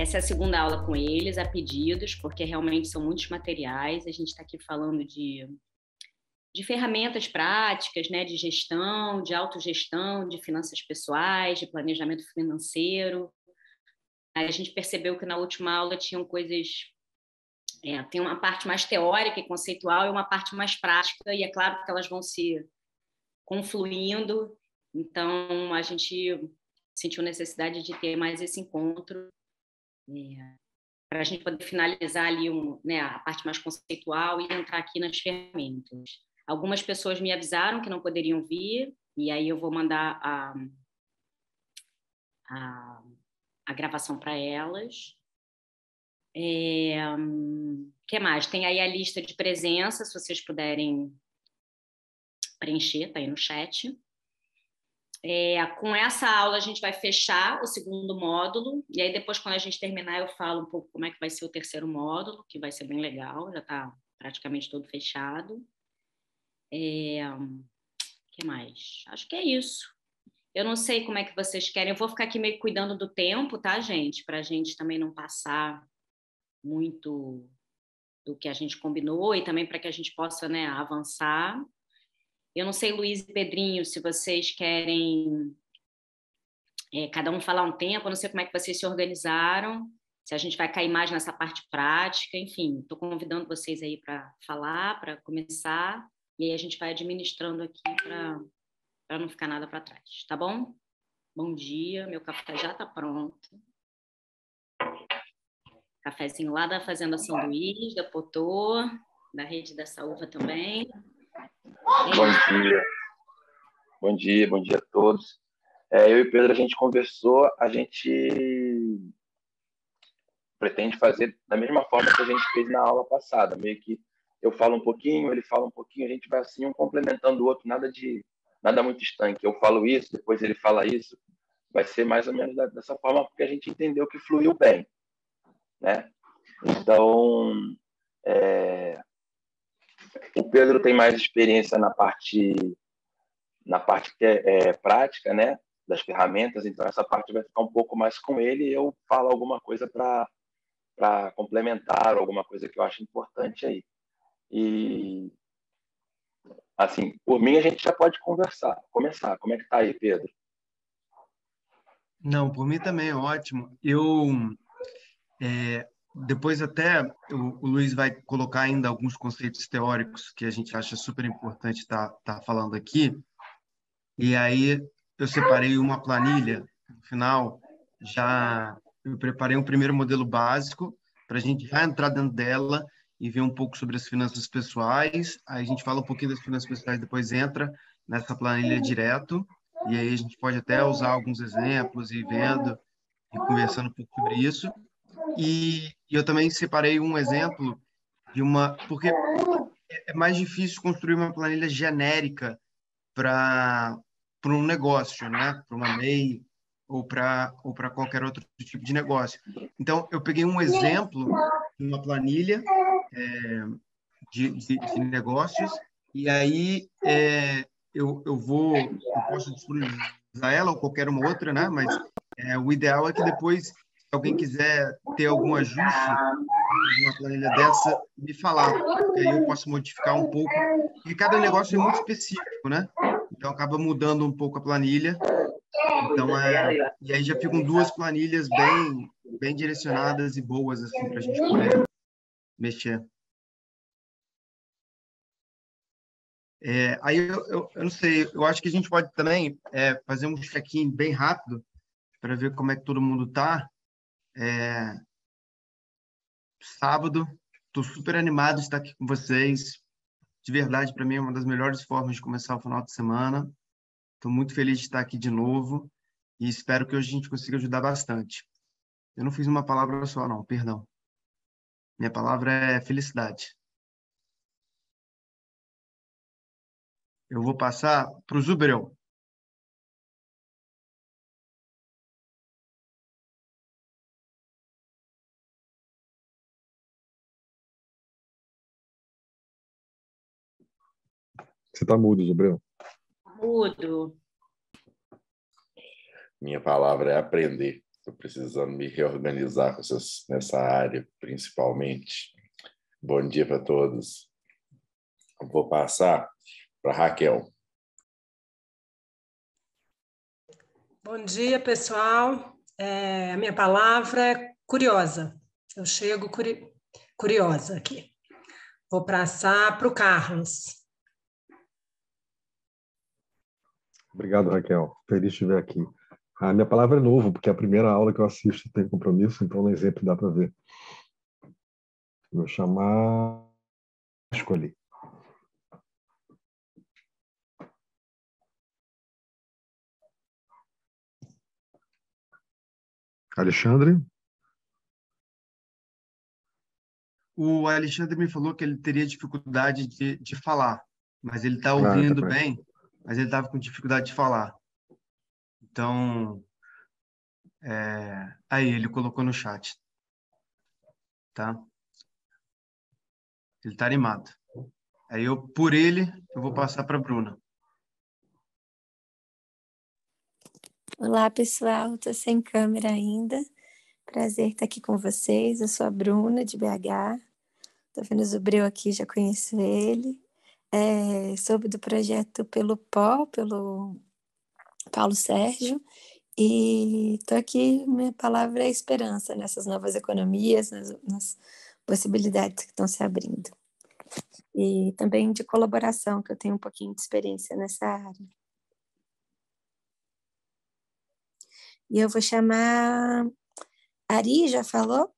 Essa é a segunda aula com eles, a pedidos, porque realmente são muitos materiais. A gente está aqui falando de ferramentas práticas, né, de gestão, de autogestão, de finanças pessoais, de planejamento financeiro. A gente percebeu que na última aula tinham coisas... tem uma parte mais teórica e conceitual e uma parte mais prática, e é claro que elas vão se confluindo. Então, a gente sentiu necessidade de ter mais esse encontro, para a gente poder finalizar ali a parte mais conceitual e entrar aqui nas ferramentas. Algumas pessoas me avisaram que não poderiam vir, e aí eu vou mandar a gravação para elas. Que mais? Tem aí a lista de presença, se vocês puderem preencher, está aí no chat. Com essa aula a gente vai fechar o segundo módulo, e aí depois, quando a gente terminar, eu falo um pouco como é que vai ser o terceiro módulo, que vai ser bem legal, já está praticamente todo fechado. Que mais? Acho que é isso. Eu não sei como é que vocês querem, eu vou ficar aqui meio cuidando do tempo, tá, gente? Para a gente também não passar muito do que a gente combinou e também para que a gente possa, né, avançar. Eu não sei, Luiz e Pedrinho, se vocês querem cada um falar um tempo, eu não sei como é que vocês se organizaram, se a gente vai cair mais nessa parte prática, enfim, estou convidando vocês aí para falar, para começar, e aí a gente vai administrando aqui para não ficar nada para trás, tá bom? Bom dia, meu café já está pronto. Cafezinho lá da Fazenda São Luís, da Potô, da Rede da Saúva também. Bom dia a todos. Eu e o Pedro, a gente conversou, a gente pretende fazer da mesma forma que a gente fez na aula passada, meio que eu falo um pouquinho, ele fala um pouquinho, a gente vai assim um complementando o outro, nada muito estanque. Eu falo isso, depois ele fala isso, vai ser mais ou menos dessa forma, porque a gente entendeu que fluiu bem, né? Então, o Pedro tem mais experiência na parte que é prática, né, das ferramentas, então essa parte vai ficar um pouco mais com ele e eu falo alguma coisa para complementar, alguma coisa que eu acho importante aí. E, assim, por mim a gente já pode começar. Como é que tá aí, Pedro? Não, por mim também é ótimo. Depois até o Luiz vai colocar ainda alguns conceitos teóricos que a gente acha super importante tá falando aqui. E aí eu separei uma planilha, no final, eu preparei um primeiro modelo básico para a gente já entrar dentro dela e ver um pouco sobre as finanças pessoais. Aí a gente fala um pouquinho das finanças pessoais, depois entra nessa planilha direto, e aí a gente pode até usar alguns exemplos e vendo e conversando um pouco sobre isso. E eu também separei um exemplo porque é mais difícil construir uma planilha genérica para um negócio, né? Para uma MEI ou para qualquer outro tipo de negócio. Então, eu peguei um exemplo de uma planilha de negócios e aí eu posso disponibilizar ela ou qualquer uma outra, né? Mas o ideal é que depois, se alguém quiser ter algum ajuste de uma planilha dessa, me falar, porque aí eu posso modificar um pouco, porque cada negócio é muito específico, né? Então acaba mudando um pouco a planilha. Então e aí já ficam duas planilhas bem direcionadas e boas assim para a gente poder mexer. Aí eu não sei, eu acho que a gente pode também fazer um check-in bem rápido para ver como é que todo mundo está. Sábado, estou super animado de estar aqui com vocês. De verdade, para mim é uma das melhores formas de começar o final de semana. Estou muito feliz de estar aqui de novo e espero que hoje a gente consiga ajudar bastante. Eu não fiz uma palavra só, não, perdão. Minha palavra é felicidade. Eu vou passar para o Zubreu. Você está mudo, Zubreu? Mudo. Minha palavra é aprender. Estou precisando me reorganizar nessa área, principalmente. Bom dia para todos. Eu vou passar para a Raquel. Bom dia, pessoal. A minha palavra é curiosa. Eu chego curiosa aqui. Vou passar para o Carlos. Obrigado, Raquel. Feliz de ver aqui. A minha palavra é novo, porque é a primeira aula que eu assisto tem compromisso, então no exemplo dá para ver. Vou chamar... Escolhi. Alexandre? O Alexandre me falou que ele teria dificuldade de falar, mas ele está Tá ouvindo bem. bem, mas ele estava com dificuldade de falar. Então, aí ele colocou no chat, tá? Ele está animado. Aí por ele, eu vou passar para a Bruna. Olá, pessoal. Estou sem câmera ainda. Prazer estar aqui com vocês. Eu sou a Bruna, de BH. Estou vendo o Zubreu aqui, já conheço ele. Soube do projeto pelo Paulo Sérgio. E estou aqui, minha palavra é esperança nessas novas economias, nas possibilidades que estão se abrindo. E também de colaboração, que eu tenho um pouquinho de experiência nessa área. E eu vou chamar... Ari, já falou?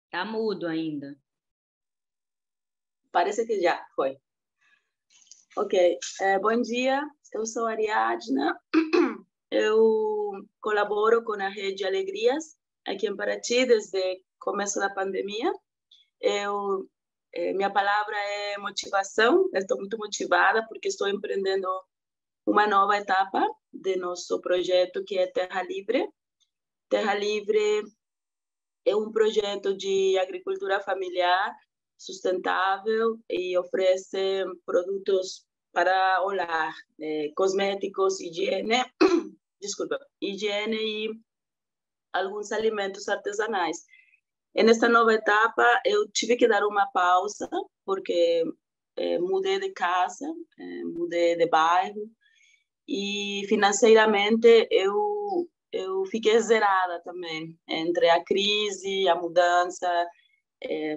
Tá mudo ainda. Parece que já foi. Ok. Bom dia, eu sou Ariadna. Eu colaboro com a Rede Alegrias aqui em Paraty desde o começo da pandemia. Minha palavra é motivação. Eu estou muito motivada porque estou empreendendo uma nova etapa de nosso projeto, que é Terra Livre. Terra Livre é um projeto de agricultura familiar sustentável e oferece produtos para o lar, cosméticos, higiene, higiene e alguns alimentos artesanais. Nesta nova etapa, eu tive que dar uma pausa, porque mudei de casa, mudei de bairro, e financeiramente eu fiquei zerada também, entre a crise, a mudança.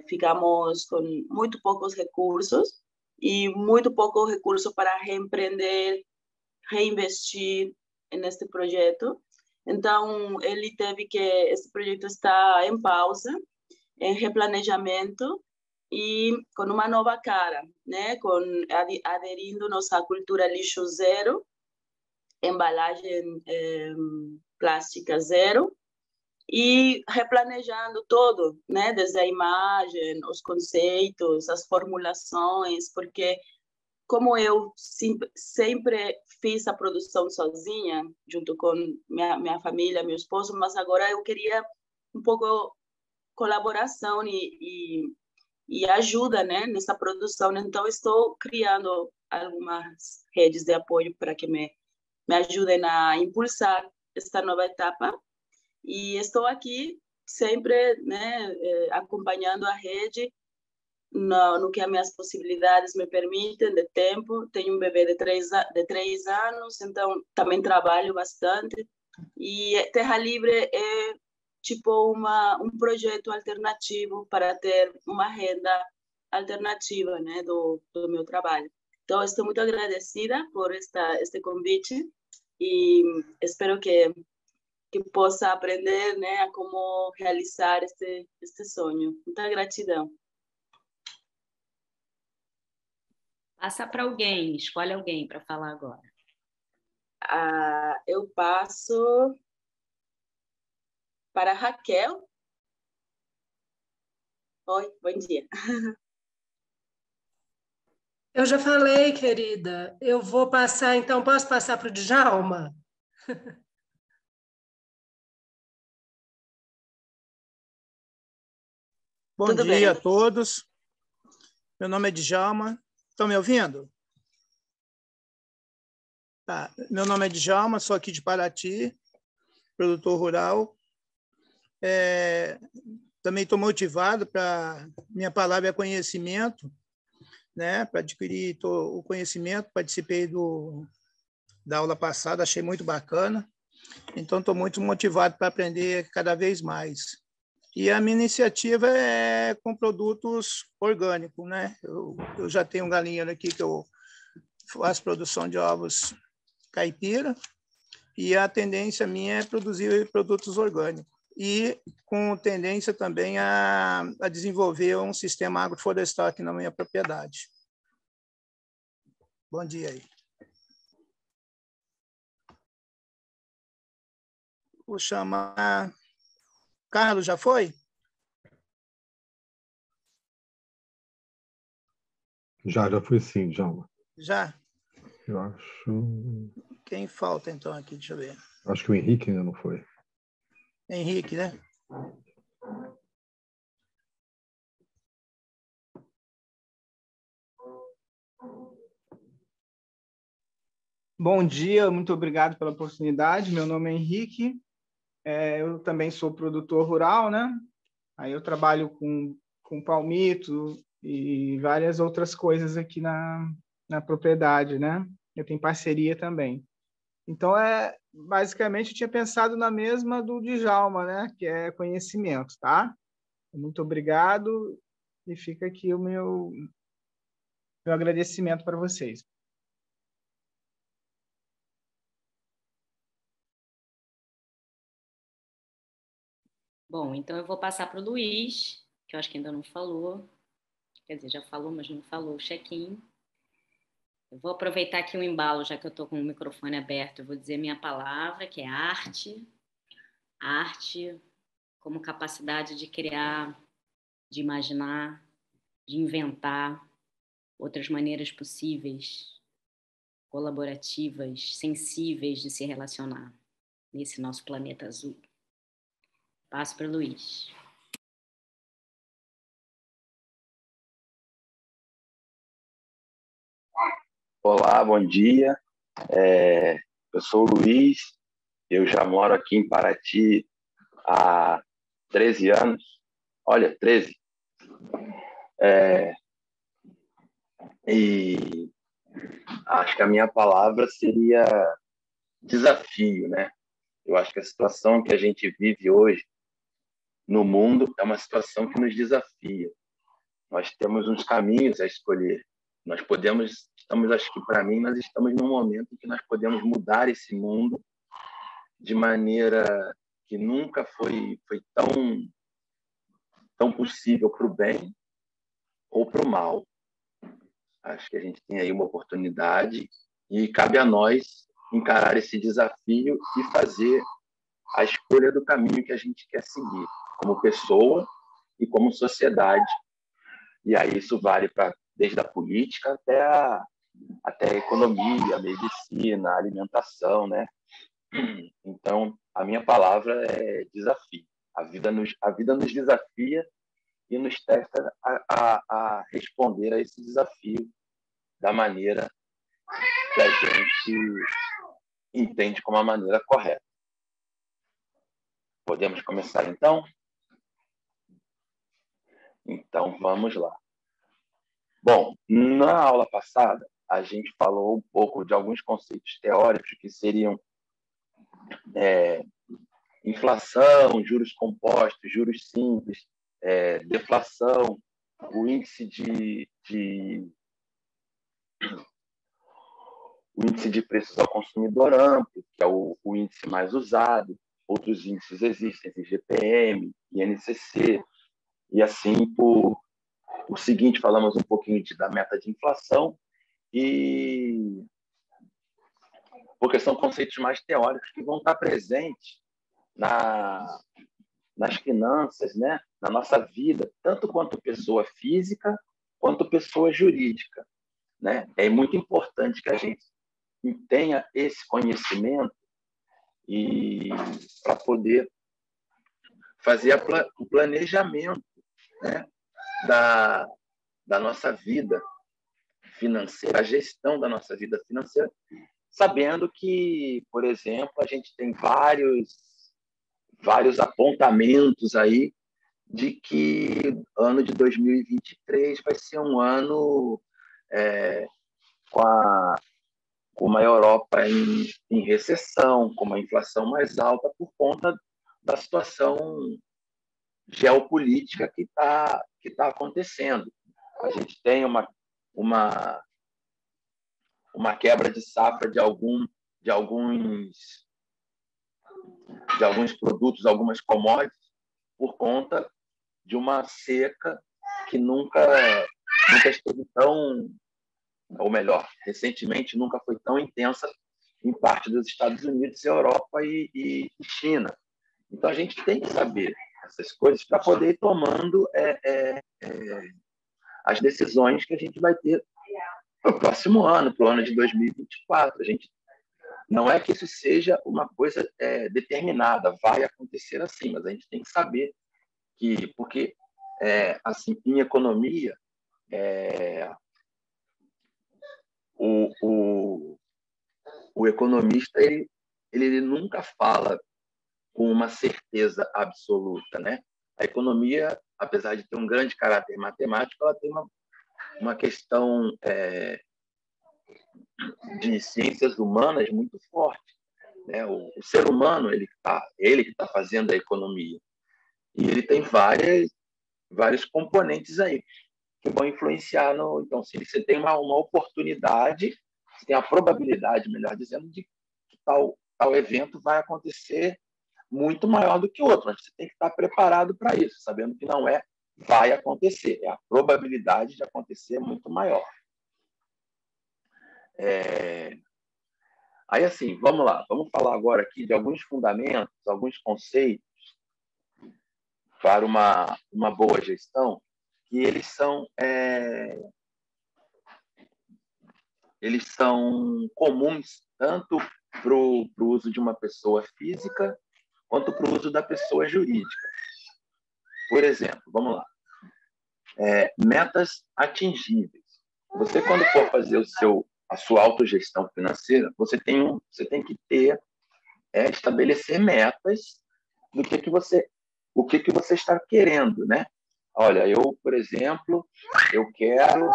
Ficamos com muito poucos recursos e muito pouco recurso para reempreender, reinvestir neste projeto. Então, esse projeto está em pausa, em replanejamento e com uma nova cara, né? Aderindo nossa cultura lixo zero, embalagem plástica zero, e replanejando todo, né? Desde a imagem, os conceitos, as formulações, porque como eu sempre fiz a produção sozinha, junto com minha família, meu esposo, mas agora eu queria um pouco colaboração e ajuda, né, nessa produção. Então, estou criando algumas redes de apoio para que me ajudem a impulsar esta nova etapa. E estou aqui sempre, né, acompanhando a rede no que as minhas possibilidades me permitem de tempo. Tenho um bebê de 3 anos, então também trabalho bastante. E Terra Livre é tipo um projeto alternativo para ter uma renda alternativa, né, do meu trabalho. Então, estou muito agradecida por este convite e espero que possa aprender, né, a como realizar este sonho. Muita gratidão. Passa para alguém, escolhe alguém para falar agora. Eu passo para a Raquel. Oi, bom dia. Eu já falei, querida. Eu vou passar, então, posso passar para o Djalma? Bom Tudo dia bem. a todos. Meu nome é Djalma. Estão me ouvindo? Tá. Meu nome é Djalma, sou aqui de Paraty, produtor rural. Também estou motivado para... Minha palavra é conhecimento, né? Para adquirir o conhecimento. Participei da aula passada, achei muito bacana. Então, estou muito motivado para aprender cada vez mais. E a minha iniciativa é com produtos orgânicos, né? Eu já tenho um galinheiro aqui que eu faço produção de ovos caipira, e a tendência minha é produzir produtos orgânicos. E com tendência também a desenvolver um sistema agroflorestal aqui na minha propriedade. Bom dia aí. Vou chamar... Carlos, já foi? Já fui sim, Djalma. Já? Eu acho... Quem falta, então, aqui? Deixa eu ver. Acho que o Henrique ainda não foi. Henrique, né? Bom dia, muito obrigado pela oportunidade. Meu nome é Henrique, eu também sou produtor rural, né? Aí eu trabalho com palmito e várias outras coisas aqui na propriedade, né? Eu tenho parceria também. Então, basicamente, eu tinha pensado na mesma do Djalma, né? Que é conhecimento, tá? Muito obrigado e fica aqui o meu agradecimento para vocês. Bom, então eu vou passar para o Luiz, que eu acho que ainda não falou. Quer dizer, já falou, mas não falou o check-in. Eu vou aproveitar aqui o embalo, já que eu estou com o microfone aberto. Eu vou dizer minha palavra, que é arte. Arte como capacidade de criar, de imaginar, de inventar outras maneiras possíveis, colaborativas, sensíveis de se relacionar nesse nosso planeta azul. Passo para o Luiz. Olá, bom dia. Eu sou o Luiz, eu já moro aqui em Paraty há 13 anos. Olha, 13. E acho que a minha palavra seria desafio, né? Eu acho que a situação que a gente vive hoje no mundo é uma situação que nos desafia. Nós temos uns caminhos a escolher. Acho que para mim, nós estamos num momento em que nós podemos mudar esse mundo de maneira que nunca foi tão possível para o bem ou para o mal. Acho que a gente tem aí uma oportunidade e cabe a nós encarar esse desafio e fazer a escolha do caminho que a gente quer seguir, como pessoa e como sociedade. E aí isso vale desde a política até a economia, a medicina, a alimentação, né? Então, a minha palavra é desafio. A vida nos desafia e nos testa a responder a esse desafio da maneira que a gente entende como a maneira correta. Podemos começar, então? Então, vamos lá. Bom, na aula passada, a gente falou um pouco de alguns conceitos teóricos que seriam inflação, juros compostos, juros simples, deflação, o índice de preços ao consumidor amplo, que é o índice mais usado. Outros índices existem, IGPM, INCC, e assim por seguinte, falamos um pouquinho da meta de inflação, porque são conceitos mais teóricos que vão estar presentes nas finanças, né? Na nossa vida, tanto quanto pessoa física, quanto pessoa jurídica, né? É muito importante que a gente tenha esse conhecimento e para poder fazer o planejamento né, da nossa vida financeira, a gestão da nossa vida financeira, sabendo que, por exemplo, a gente tem vários apontamentos aí de que o ano de 2023 vai ser um ano com uma Europa em recessão, com uma inflação mais alta por conta da situação geopolítica que tá acontecendo. A gente tem uma quebra de safra de alguns produtos, algumas commodities, por conta de uma seca que nunca esteve tão, ou melhor, recentemente nunca foi tão intensa em parte dos Estados Unidos, Europa e China. Então a gente tem que saber essas coisas para poder ir tomando as decisões que a gente vai ter para o próximo ano, para o ano de 2024. Não é que isso seja uma coisa determinada, vai acontecer assim, mas a gente tem que saber que, porque assim, em economia, o economista ele nunca fala com uma certeza absoluta, né? A economia, apesar de ter um grande caráter matemático, ela tem uma questão de ciências humanas muito forte, né? O ser humano ele que está fazendo a economia e ele tem vários componentes aí que vão influenciar no. Então, se você tem uma oportunidade, você tem a probabilidade, melhor dizendo, de que tal evento vai acontecer muito maior do que o outro, mas você tem que estar preparado para isso, sabendo que não vai acontecer, a probabilidade de acontecer é muito maior. Aí, assim, vamos lá, vamos falar agora aqui de alguns fundamentos, alguns conceitos para uma boa gestão, que eles são comuns tanto para o uso de uma pessoa física quanto para o uso da pessoa jurídica. Por exemplo, vamos lá. Metas atingíveis. Você, quando for fazer a sua autogestão financeira, você tem que estabelecer metas do que você está querendo, né? Olha, eu, por exemplo, eu quero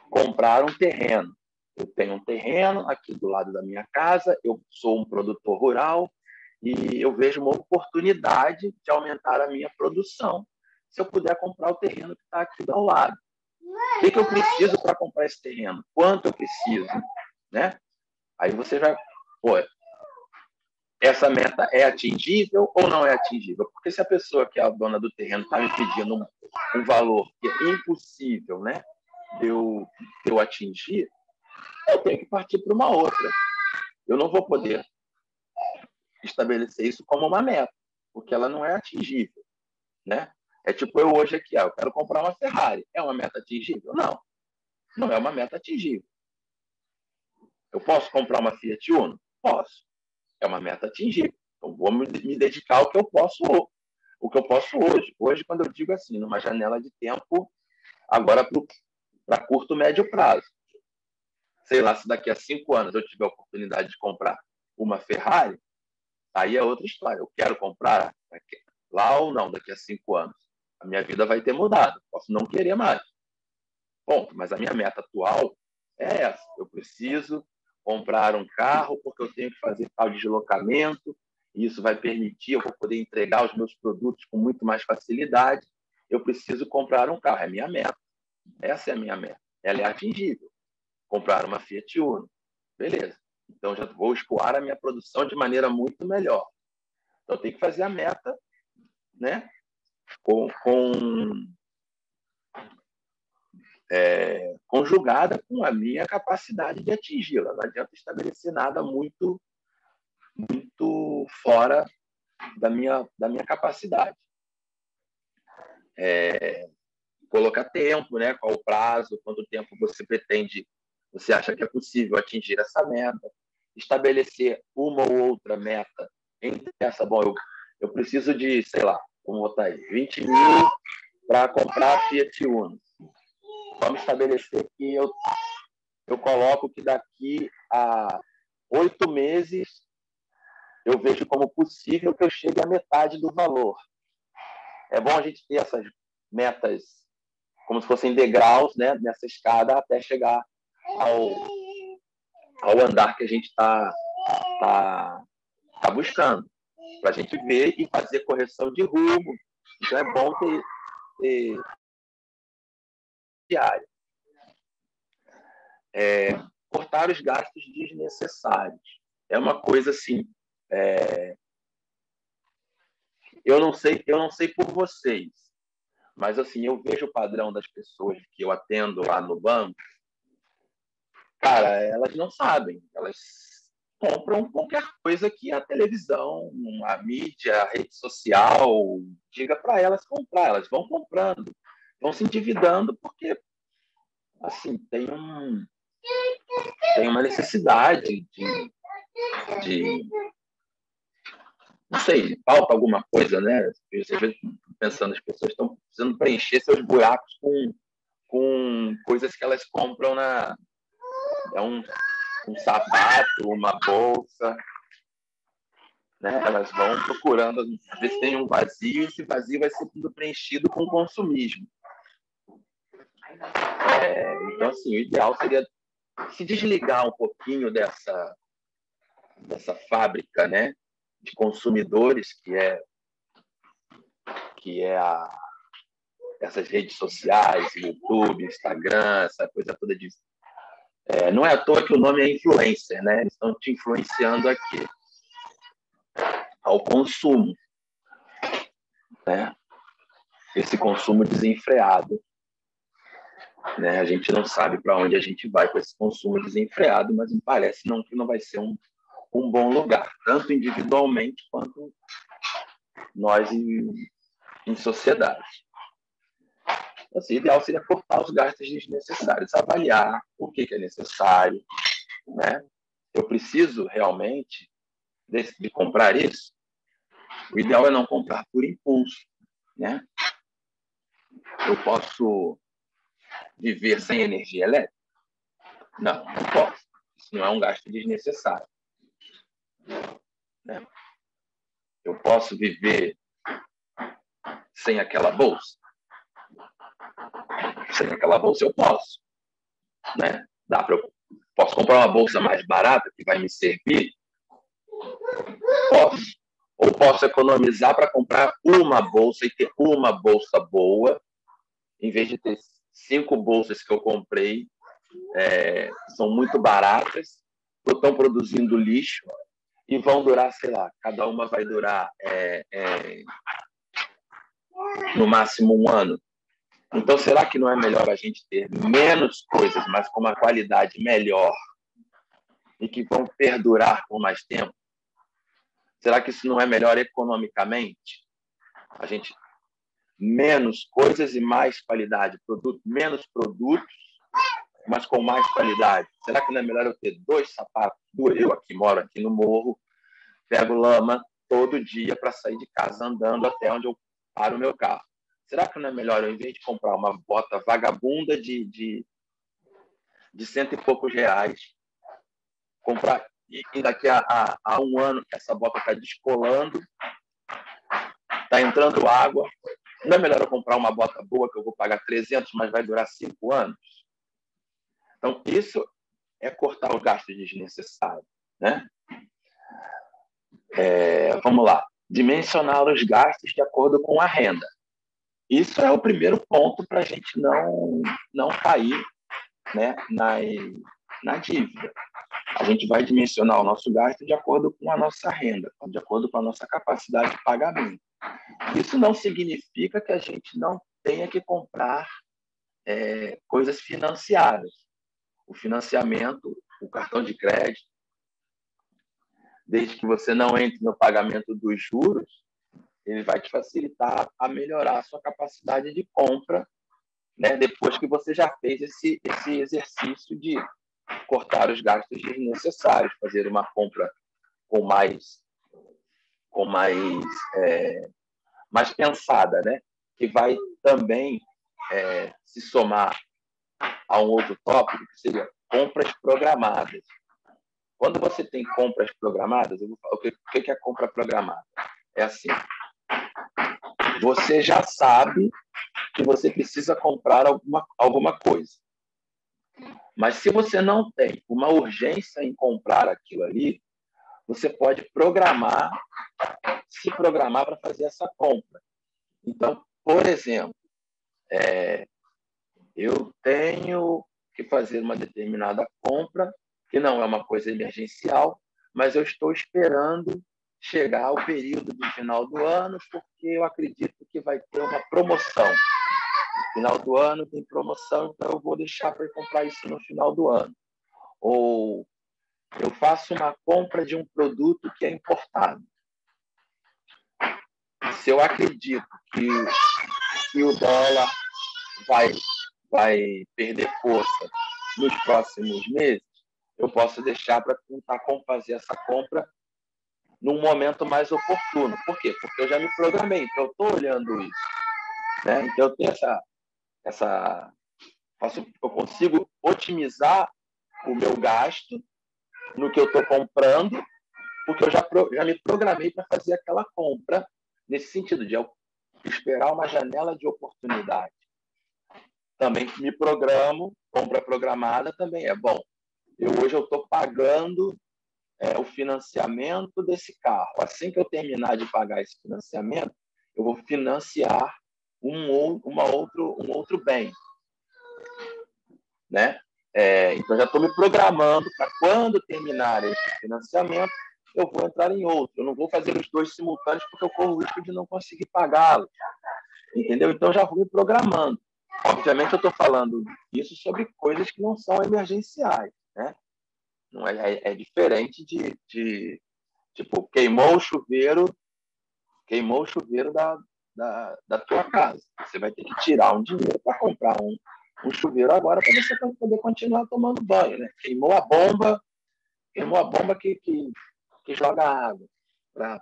comprar um terreno. Eu tenho um terreno aqui do lado da minha casa, eu sou um produtor rural e eu vejo uma oportunidade de aumentar a minha produção se eu puder comprar o terreno que está aqui ao lado. O que eu preciso para comprar esse terreno? Quanto eu preciso? Né? Aí você vai... essa meta é atingível ou não é atingível? Porque se a pessoa que é a dona do terreno está me pedindo um valor que é impossível, né, de eu atingir, eu tenho que partir para uma outra. Eu não vou poder estabelecer isso como uma meta, porque ela não é atingível, né? É tipo eu hoje aqui, eu quero comprar uma Ferrari. É uma meta atingível? Não, não é uma meta atingível. Eu posso comprar uma Fiat Uno? Posso. É uma meta atingível. Então, vou me dedicar ao que eu posso hoje. Hoje, quando eu digo assim, numa janela de tempo, agora para curto, médio prazo. Sei lá, se daqui a 5 anos eu tiver a oportunidade de comprar uma Ferrari, aí é outra história. Eu quero comprar lá ou não, daqui a 5 anos. A minha vida vai ter mudado. Posso não querer mais. Ponto. Mas a minha meta atual é essa. Eu preciso comprar um carro porque eu tenho que fazer tal deslocamento e isso vai permitir, eu vou poder entregar os meus produtos com muito mais facilidade. Eu preciso comprar um carro. É a minha meta. Essa é a minha meta. Ela é atingível. Comprar uma Fiat Uno. Beleza. Então, já vou escoar a minha produção de maneira muito melhor. Então, eu tenho que fazer a meta, né, conjugada com a minha capacidade de atingi-la. Não adianta estabelecer nada muito fora da minha capacidade. Colocar tempo, né? Qual o prazo, quanto tempo você acha que é possível atingir essa meta, estabelecer uma ou outra meta entre essa, eu preciso de, sei lá, vamos botar aí, 20 mil para comprar a Fiat Uno. Vamos estabelecer que eu coloco que daqui a 8 meses eu vejo como possível que eu chegue à metade do valor. É bom a gente ter essas metas como se fossem degraus, né, nessa escada até chegar ao andar que a gente está buscando, para a gente ver e fazer correção de rumo. Então é bom ter diário. Cortar os gastos desnecessários. É uma coisa assim, eu não sei por vocês, mas assim, eu vejo o padrão das pessoas que eu atendo lá no banco. Cara, elas não sabem, elas compram qualquer coisa que a televisão, a mídia, a rede social diga para elas comprar. Elas vão comprando, vão se endividando porque assim, tem uma necessidade de não sei, falta alguma coisa, né? Às vezes, pensando, as pessoas estão precisando preencher seus buracos com coisas que elas compram um sapato, uma bolsa, né? Elas vão procurando, às vezes tem um vazio, e esse vazio vai sendo preenchido com consumismo. Então, assim, o ideal seria se desligar um pouquinho dessa fábrica, né, de consumidores que é essas redes sociais, YouTube, Instagram, essa coisa toda de... não é à toa que o nome é influencer, né? Eles estão te influenciando aqui ao consumo, né? Esse consumo desenfreado, né? A gente não sabe para onde a gente vai com esse consumo desenfreado, mas me parece que não vai ser um bom lugar, tanto individualmente quanto nós em sociedade. Assim, o ideal seria cortar os gastos desnecessários, avaliar o que é necessário, né? Eu preciso realmente de comprar isso? O ideal é não comprar por impulso, né? Eu posso viver sem energia elétrica? Não posso. Isso não é um gasto desnecessário, né? Eu posso viver sem aquela bolsa? Sem aquela bolsa eu posso, né? Posso comprar uma bolsa mais barata que vai me servir? Posso. Ou posso economizar para comprar uma bolsa e ter uma bolsa boa, em vez de ter 5 bolsas que eu comprei, são muito baratas, estão produzindo lixo e vão durar, sei lá, cada uma vai durar no máximo 1 ano. Então, será que não é melhor a gente ter menos coisas, mas com uma qualidade melhor e que vão perdurar por mais tempo? Será que isso não é melhor economicamente? A gente menos coisas e mais qualidade, menos produtos, mas com mais qualidade. Será que não é melhor eu ter 2 sapatos? Eu aqui moro aqui no morro, pego lama todo dia para sair de casa andando até onde eu paro o meu carro. Será que não é melhor, ao invés de comprar uma bota vagabunda de 100 e poucos reais, comprar e daqui a 1 ano que essa bota está descolando, está entrando água, não é melhor eu comprar uma bota boa que eu vou pagar 300, mas vai durar 5 anos? Então, isso é cortar o gasto desnecessário, né? Vamos lá. Dimensionar os gastos de acordo com a renda. Isso é o primeiro ponto para a gente não cair, né, na dívida. A gente vai dimensionar o nosso gasto de acordo com a nossa renda, de acordo com a nossa capacidade de pagamento. Isso não significa que a gente não tenha que comprar coisas financiadas. O financiamento, o cartão de crédito, desde que você não entre no pagamento dos juros, ele vai te facilitar a melhorar a sua capacidade de compra, né? Depois que você já fez esse exercício de cortar os gastos desnecessários, fazer uma compra com mais mais pensada, né? Que vai também se somar a um outro tópico, que seria compras programadas. Quando você tem compras programadas, o que é compra programada? É assim, você já sabe que você precisa comprar alguma coisa. Mas se você não tem uma urgência em comprar aquilo ali, você pode se programar para fazer essa compra. Então, por exemplo, eu tenho que fazer uma determinada compra, que não é uma coisa emergencial, mas eu estou esperando chegar ao período do final do ano, porque eu acredito que vai ter uma promoção. No final do ano tem promoção, então eu vou deixar para comprar isso no final do ano. Ou eu faço uma compra de um produto que é importado. Se eu acredito que o dólar vai perder força nos próximos meses, eu posso deixar para tentar fazer essa compra num momento mais oportuno. Por quê? Porque eu já me programei, então eu estou olhando isso. Né? Então eu tenho eu consigo otimizar o meu gasto no que eu estou comprando, porque eu já me programei para fazer aquela compra nesse sentido de esperar uma janela de oportunidade. Também me programo, compra programada também é bom. Hoje eu estou pagando o financiamento desse carro. Assim que eu terminar de pagar esse financiamento, eu vou financiar um outro bem. Né? Então, já estou me programando para quando terminar esse financiamento, eu vou entrar em outro. Eu não vou fazer os dois simultâneos porque eu corro o risco de não conseguir pagá-los. Entendeu? Então, já vou me programando. Obviamente, eu estou falando isso sobre coisas que não são emergenciais. Né? Não é diferente de tipo, queimou o chuveiro da tua casa. Você vai ter que tirar um dinheiro para comprar um chuveiro agora para você poder continuar tomando banho. Né? Queimou a bomba que joga água para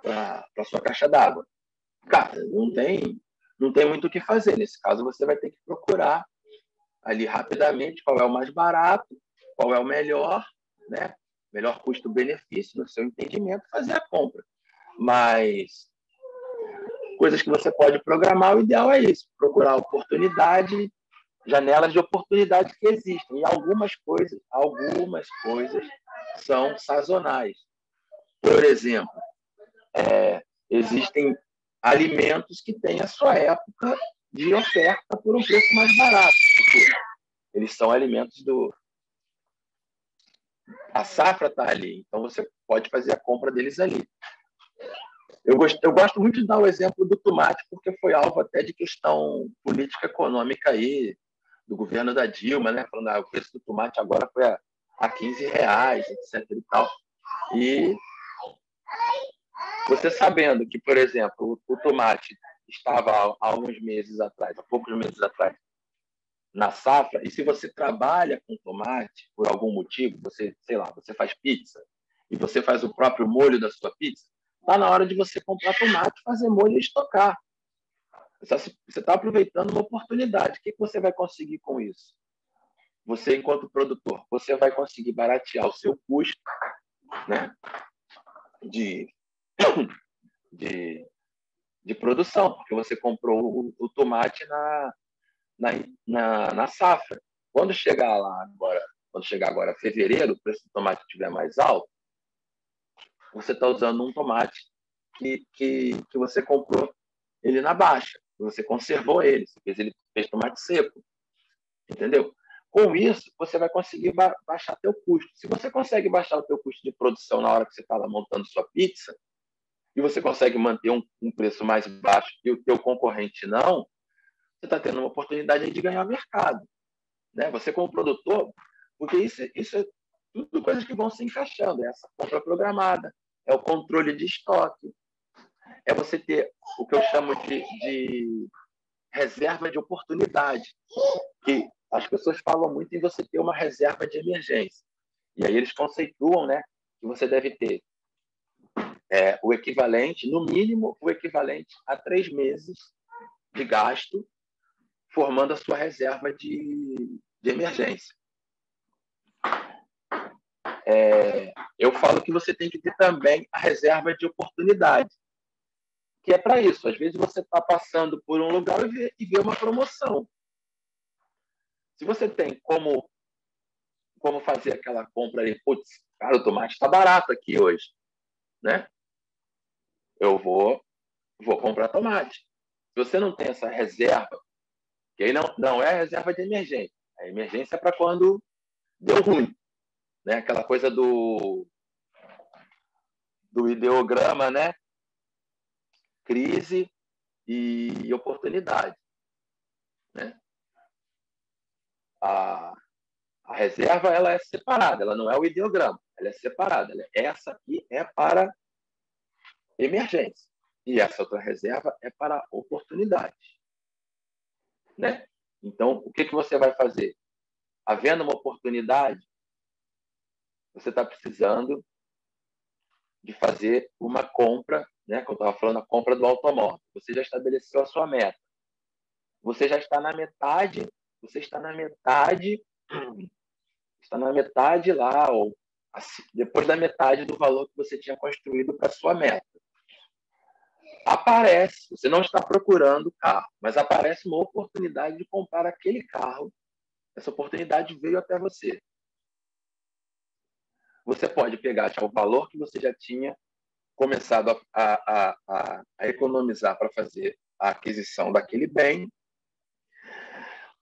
a sua caixa d'água. Cara, não tem muito o que fazer. Nesse caso, você vai ter que procurar ali rapidamente qual é o mais barato, qual é o melhor, né? Melhor custo-benefício, no seu entendimento, fazer a compra. Mas coisas que você pode programar, o ideal é isso, procurar oportunidade, janelas de oportunidade que existem. E algumas coisas são sazonais. Por exemplo, existem alimentos que têm a sua época de oferta por um preço mais barato. Porque eles são alimentos a safra está ali, então você pode fazer a compra deles ali. Eu gosto muito de dar o exemplo do tomate, porque foi alvo até de questão política econômica aí, do governo da Dilma, né? Falando o preço do tomate agora foi a R$15, etc. e tal. E você sabendo que, por exemplo, o tomate estava há poucos meses atrás, na safra, e se você trabalha com tomate, por algum motivo, você faz pizza, e você faz o próprio molho da sua pizza, está na hora de você comprar tomate, fazer molho e estocar. Você está aproveitando uma oportunidade. O que você vai conseguir com isso? Você, enquanto produtor, você vai conseguir baratear o seu custo, né, de produção, porque você comprou o tomate na safra. Quando chegar agora fevereiro, o preço do tomate estiver mais alto, você está usando um tomate que você comprou ele na baixa, você conservou ele, ele fez tomate seco, entendeu? Com isso, você vai conseguir baixar teu custo. Se você consegue baixar o teu custo de produção na hora que você está lá montando sua pizza, e você consegue manter um preço mais baixo e o teu concorrente não, você está tendo uma oportunidade de ganhar mercado. Né? Você como produtor, porque isso é tudo coisas que vão se encaixando. É essa compra programada, é o controle de estoque, é você ter o que eu chamo de reserva de oportunidade, que as pessoas falam muito em você ter uma reserva de emergência. E aí eles conceituam, né, que você deve ter o equivalente, no mínimo, o equivalente a 3 meses de gasto, formando a sua reserva de emergência. Eu falo que você tem que ter também a reserva de oportunidade, que é para isso. Às vezes você está passando por um lugar e vê uma promoção. Se você tem como fazer aquela compra ali, putz, cara, o tomate está barato aqui hoje, né? Eu vou comprar tomate. Se você não tem essa reserva, que aí não é a reserva de emergência. A emergência é para quando deu ruim, né? Aquela coisa do ideograma, né? Crise e oportunidade, né? A reserva, ela é separada, ela não é o ideograma, ela é separada. Essa aqui é para emergência e essa outra reserva é para oportunidade, né? Então, o que você vai fazer? Havendo uma oportunidade, você está precisando de fazer uma compra, né? Como eu estava falando, a compra do automóvel. Você já estabeleceu a sua meta. Você já está na metade, lá, ou assim, depois da metade do valor que você tinha construído para a sua meta. Você não está procurando carro, mas aparece uma oportunidade de comprar aquele carro. Essa oportunidade veio até você. Você pode pegar já o valor que você já tinha começado a economizar para fazer a aquisição daquele bem,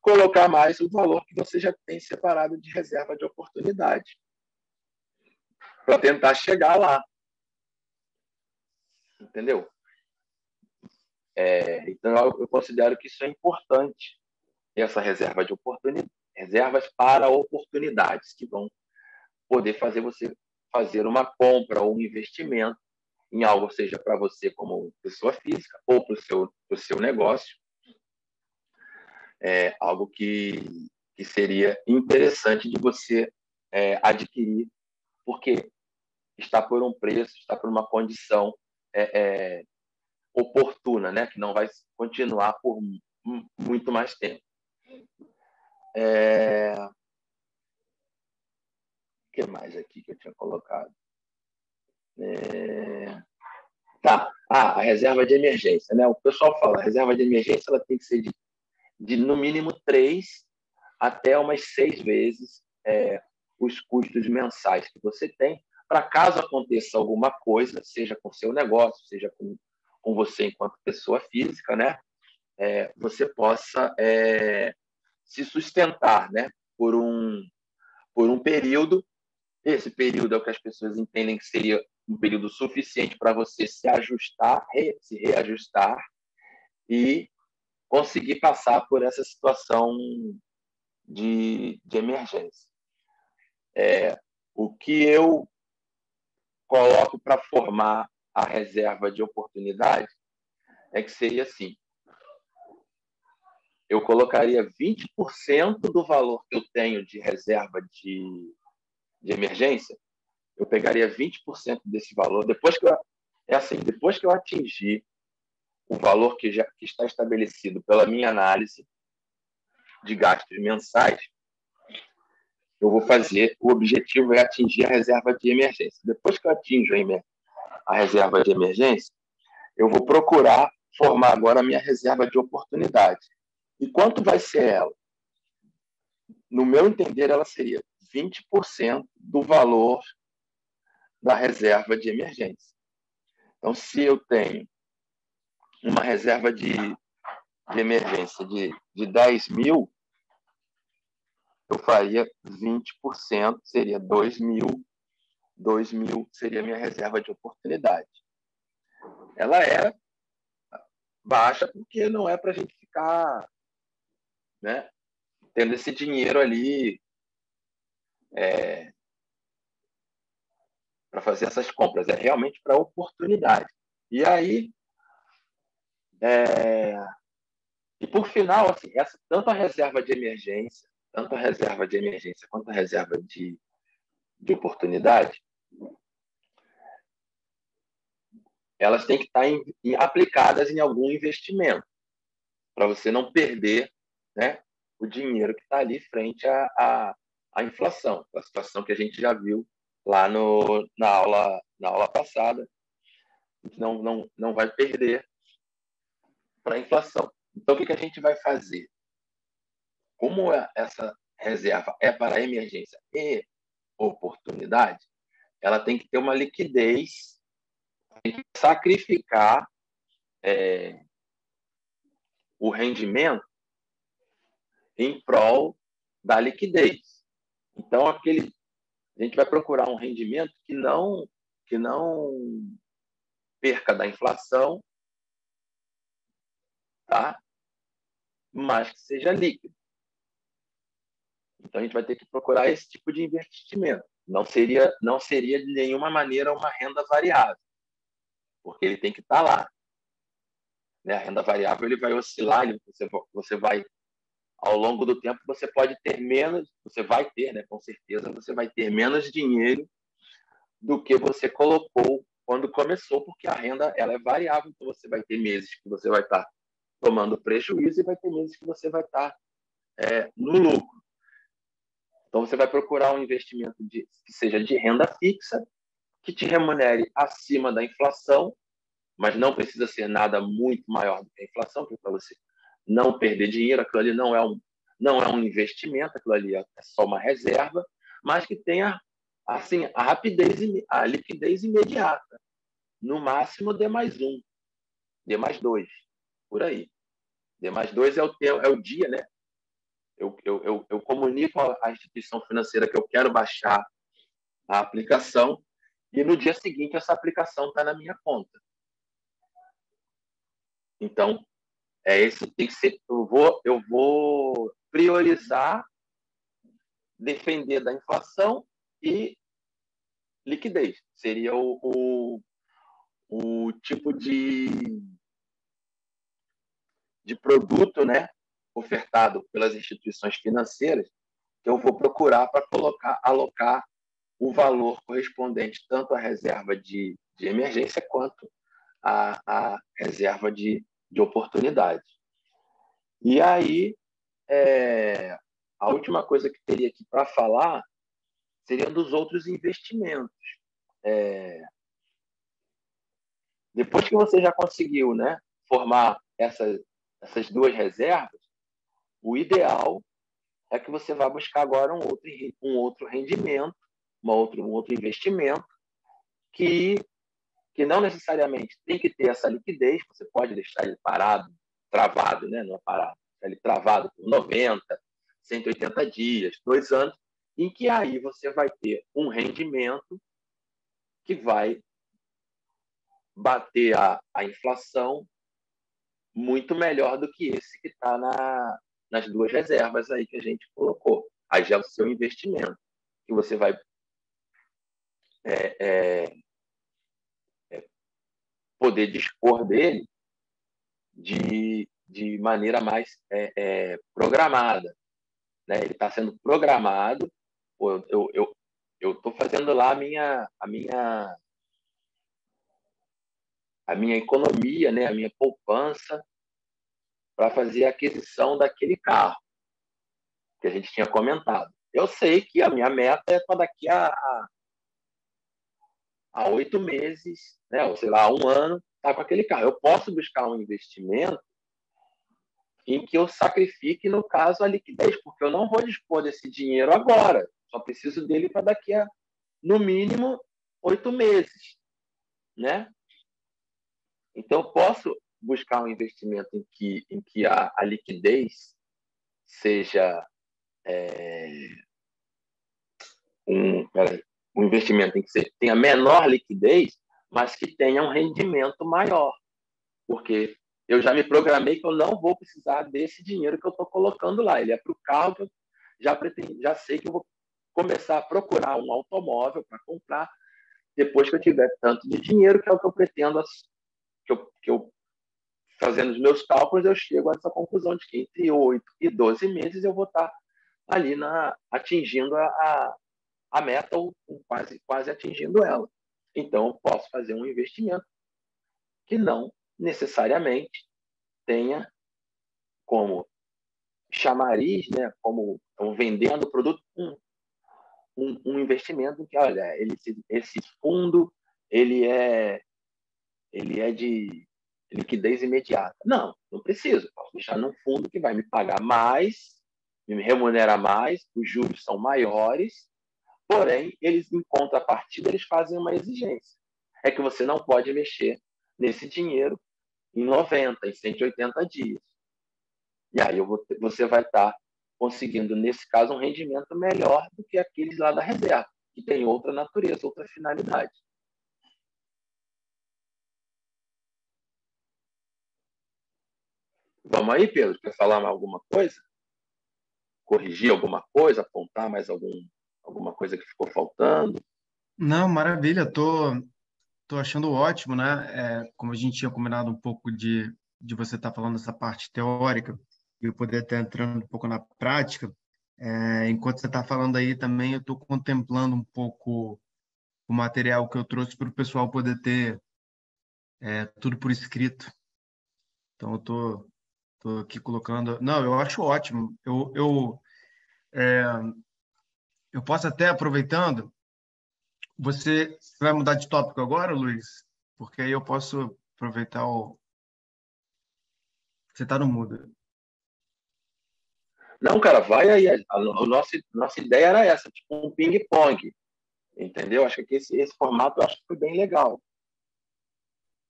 colocar mais o valor que você já tem separado de reserva de oportunidade para tentar chegar lá. Entendeu? Então, eu considero que isso é importante, essa reserva de oportunidade, reservas para oportunidades que vão poder fazer você fazer uma compra ou um investimento em algo, seja para você como pessoa física ou para o seu negócio, algo que seria interessante de você adquirir, porque está por um preço, está por uma condição oportuna, né? Que não vai continuar por muito mais tempo. O que mais aqui que eu tinha colocado? A reserva de emergência, né? O pessoal fala, a reserva de emergência ela tem que ser de no mínimo 3 até umas 6 vezes os custos mensais que você tem, para caso aconteça alguma coisa, seja com o seu negócio, seja com você enquanto pessoa física, né? Você possa se sustentar, né? Por um período. Esse período é o que as pessoas entendem que seria um período suficiente para você se ajustar, se reajustar e conseguir passar por essa situação de emergência. O que eu coloco para formar a reserva de oportunidade é que seria assim: eu colocaria 20% do valor que eu tenho de reserva de emergência, eu pegaria 20% desse valor, depois que eu atingir o valor que está estabelecido pela minha análise de gastos mensais, eu vou fazer, o objetivo é atingir a reserva de emergência. Depois que eu atinjo a reserva de emergência, eu vou procurar formar agora a minha reserva de oportunidade. E quanto vai ser ela? No meu entender, ela seria 20% do valor da reserva de emergência. Então, se eu tenho uma reserva de emergência de 10 mil, eu faria 20%, seria 2 mil. 2 mil seria a minha reserva de oportunidade. Ela é baixa porque não é para a gente ficar, né, tendo esse dinheiro ali para fazer essas compras. É realmente para oportunidade. E aí, e por final, assim, tanto a reserva de emergência quanto a reserva de oportunidade, elas têm que estar aplicadas em algum investimento, para você não perder, né, o dinheiro que está ali frente à inflação, a situação que a gente já viu lá na aula passada. A gente não vai perder para a inflação. Então, o que a gente vai fazer? Como essa reserva é para emergência e oportunidade, ela tem que ter uma liquidez, tem que sacrificar o rendimento em prol da liquidez. Então, a gente vai procurar um rendimento que não perca da inflação, tá? Mas que seja líquido. Então, a gente vai ter que procurar esse tipo de investimento. Não seria de nenhuma maneira uma renda variável, porque ele tem que estar lá. Né? A renda variável ele vai oscilar, você vai, ao longo do tempo, você pode ter menos, você vai ter, né, com certeza, você vai ter menos dinheiro do que você colocou quando começou, porque a renda ela é variável, então você vai ter meses que você vai estar tomando prejuízo e vai ter meses que você vai estar no lucro. Então, você vai procurar um investimento que seja de renda fixa, que te remunere acima da inflação, mas não precisa ser nada muito maior do que a inflação, para você não perder dinheiro. Aquilo ali não é um investimento, aquilo ali é só uma reserva, mas que tenha assim, a rapidez, a liquidez imediata. No máximo, D+1, D+2, por aí. D+2 é o dia, né? Eu comunico à instituição financeira que eu quero baixar a aplicação e no dia seguinte essa aplicação está na minha conta. Então, esse tem que ser. Eu vou priorizar defender da inflação e liquidez. Seria o tipo de produto, né, ofertado pelas instituições financeiras que eu vou procurar para alocar o valor correspondente tanto à reserva de emergência quanto à reserva de oportunidade. E aí, a última coisa que teria aqui para falar seria dos outros investimentos. Depois que você já conseguiu, né, formar essas duas reservas, o ideal é que você vá buscar agora um outro rendimento, um outro investimento que não necessariamente tem que ter essa liquidez. Você pode deixar ele parado, travado, né? Não é parado, ele travado por 90, 180 dias, 2 anos, em que aí você vai ter um rendimento que vai bater a inflação muito melhor do que esse que está nas duas reservas aí que a gente colocou. Aí já é o seu investimento, que você vai poder dispor dele de maneira mais programada. Né? Ele está sendo programado. Eu estou fazendo lá a minha economia, né? A minha poupança para fazer a aquisição daquele carro que a gente tinha comentado. Eu sei que a minha meta é para daqui a 8 meses, né? Ou sei lá, 1 ano, tá com aquele carro. Eu posso buscar um investimento em que eu sacrifique, no caso, a liquidez, porque eu não vou dispor desse dinheiro agora. Só preciso dele para daqui a, no mínimo, 8 meses, né? Então, eu posso buscar um investimento em que a liquidez seja um investimento em que tenha menor liquidez, mas que tenha um rendimento maior. Porque eu já me programei que eu não vou precisar desse dinheiro que eu estou colocando lá. Ele é para o carro que eu já sei que eu vou começar a procurar um automóvel para comprar depois que eu tiver tanto de dinheiro, que é o que eu pretendo, que eu fazendo os meus cálculos, eu chego a essa conclusão de que entre 8 e 12 meses eu vou estar ali atingindo a meta ou quase atingindo ela. Então, eu posso fazer um investimento que não necessariamente tenha como chamariz, né, como vendendo o produto, um investimento em que, olha, esse fundo ele é de liquidez imediata. Não preciso. Posso deixar num fundo que vai me pagar mais, me remunerar mais, os juros são maiores, porém, eles, em contrapartida, eles fazem uma exigência. É que você não pode mexer nesse dinheiro em 90, em 180 dias. E aí você vai estar conseguindo, nesse caso, um rendimento melhor do que aqueles lá da reserva, que tem outra natureza, outra finalidade. Vamos aí, Pedro? Quer falar mais alguma coisa? Corrigir alguma coisa? Apontar mais alguma coisa que ficou faltando? Não, maravilha, tô achando ótimo, né? Como a gente tinha combinado um pouco de você estar falando dessa parte teórica e eu poder estar entrando um pouco na prática. Enquanto você está falando aí também, eu estou contemplando um pouco o material que eu trouxe para o pessoal poder ter tudo por escrito. Então, eu tô aqui colocando... Não, eu acho ótimo. Eu posso até, aproveitando, você vai mudar de tópico agora, Luiz? Porque aí eu posso aproveitar o... Você está no mudo. Não, cara, vai aí. Nossa ideia era essa, tipo um ping-pong. Entendeu? Acho que esse formato eu acho que foi bem legal.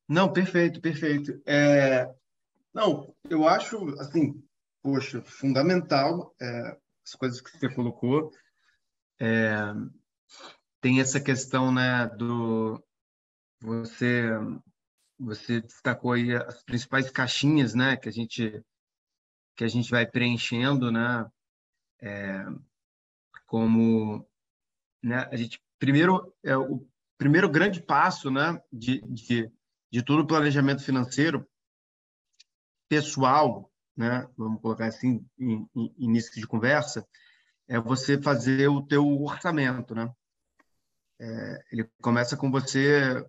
Não, perfeito, perfeito. Não, eu acho, assim, poxa, fundamental as coisas que você colocou. Tem essa questão, né, você você destacou aí as principais caixinhas, né, que a gente vai preenchendo, né, como, né, a gente primeiro o primeiro grande passo, né, de todo o planejamento financeiro pessoal, né, vamos colocar assim em início de conversa, é você fazer o teu orçamento, né? Ele começa com você,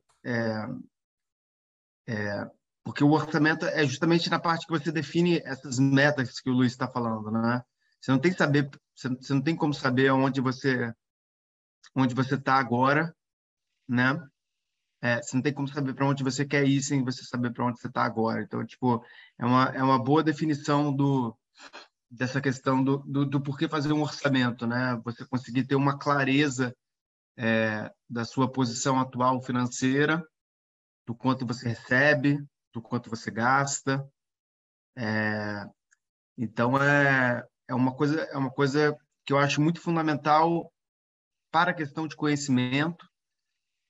porque o orçamento é justamente na parte que você define essas metas que o Luiz está falando, né? Você não tem que saber, você não tem como saber onde você está agora, né? Você não tem como saber para onde você quer ir sem você saber para onde você está agora. Então, tipo, é uma boa definição dessa questão do porquê fazer um orçamento, né? Você conseguir ter uma clareza da sua posição atual financeira, do quanto você recebe, do quanto você gasta. Então, é uma coisa que eu acho muito fundamental para a questão de conhecimento,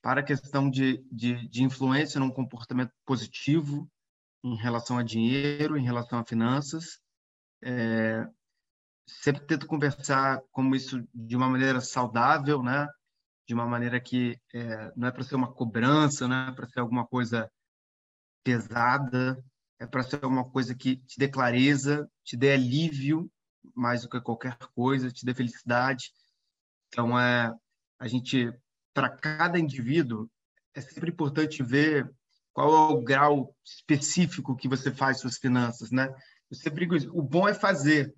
para a questão de influência num comportamento positivo em relação a dinheiro, em relação a finanças. Sempre tento conversar como isso de uma maneira saudável, né? De uma maneira que não é para ser uma cobrança, não é para ser alguma coisa pesada, é para ser uma coisa que te dê clareza, te dê alívio, mais do que qualquer coisa, te dê felicidade. Então, a gente, para cada indivíduo, é sempre importante ver qual é o grau específico que você faz suas finanças, né? Eu sempre digo isso, o bom é fazer.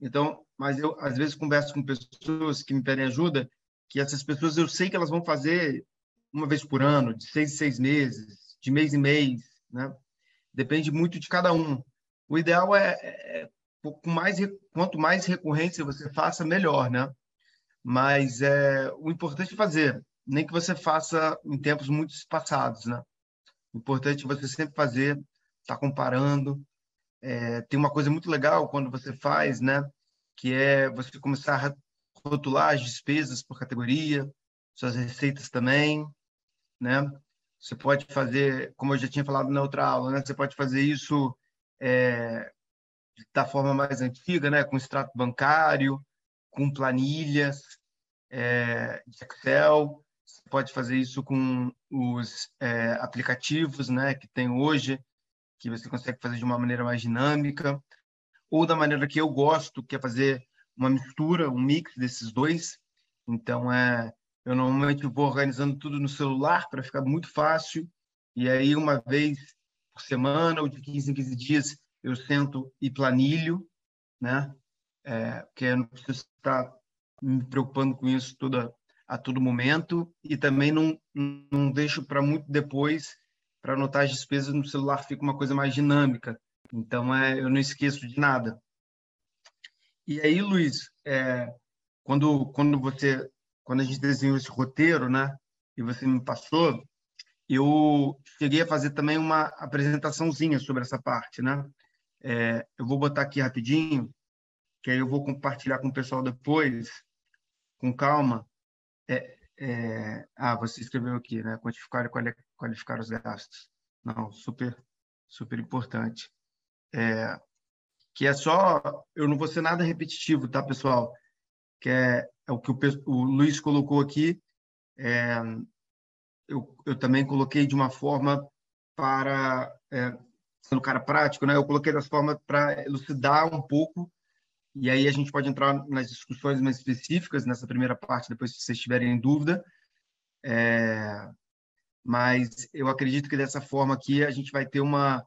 Então, mas eu, às vezes, converso com pessoas que me pedem ajuda, que essas pessoas eu sei que elas vão fazer uma vez por ano, de 6 em 6 meses, de mês em mês, né? Depende muito de cada um. O ideal quanto mais recorrência você faça, melhor, né? Mas o importante é fazer, nem que você faça em tempos muito espaçados, né? O importante é você sempre fazer, estar comparando. Tem uma coisa muito legal quando você faz, né? Que é você começar a rotular as despesas por categoria, suas receitas também, né? Você pode fazer, como eu já tinha falado na outra aula, né? Você pode fazer isso da forma mais antiga, né? Com extrato bancário, com planilhas de Excel. Você pode fazer isso com os aplicativos, né? Que tem hoje, que você consegue fazer de uma maneira mais dinâmica, ou da maneira que eu gosto, que é fazer uma mistura, um mix desses dois. Então, eu normalmente vou organizando tudo no celular para ficar muito fácil. E aí, uma vez por semana ou de 15 em 15 dias eu sento e planilho, né? Porque eu não preciso estar me preocupando com isso a todo momento, e também não deixo para muito depois para anotar as despesas no celular, fica uma coisa mais dinâmica. Então, eu não esqueço de nada. E aí, Luiz, quando a gente desenhou esse roteiro, né, e você me passou, eu cheguei a fazer também uma apresentaçãozinha sobre essa parte, né? Eu vou botar aqui rapidinho, que aí eu vou compartilhar com o pessoal depois, com calma. Você escreveu aqui, né? Quantificar e qualificar os gastos. Não, super, super importante. Que é só, eu não vou ser nada repetitivo, tá, pessoal? Que é o que o Luiz colocou aqui. Eu também coloquei de uma forma para, sendo cara prático, né? Eu coloquei dessa forma para elucidar um pouco, e aí a gente pode entrar nas discussões mais específicas nessa primeira parte, depois se vocês tiverem em dúvida. Mas eu acredito que dessa forma aqui a gente vai ter uma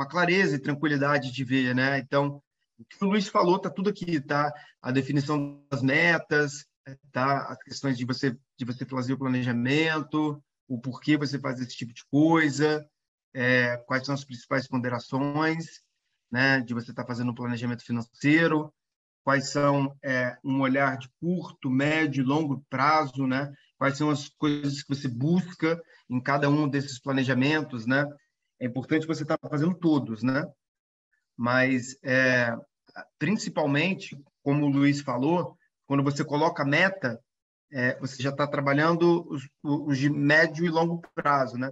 clareza e tranquilidade de ver, né? Então, o que o Luiz falou está tudo aqui, tá? A definição das metas, tá? As questões de você fazer o planejamento, o porquê você faz esse tipo de coisa, quais são as principais ponderações, né? De você estar fazendo um planejamento financeiro, quais são um olhar de curto, médio e longo prazo, né? Quais são as coisas que você busca em cada um desses planejamentos, né? É importante você estar fazendo todos, né? Mas, principalmente, como o Luiz falou, quando você coloca meta, você já está trabalhando os de médio e longo prazo, né?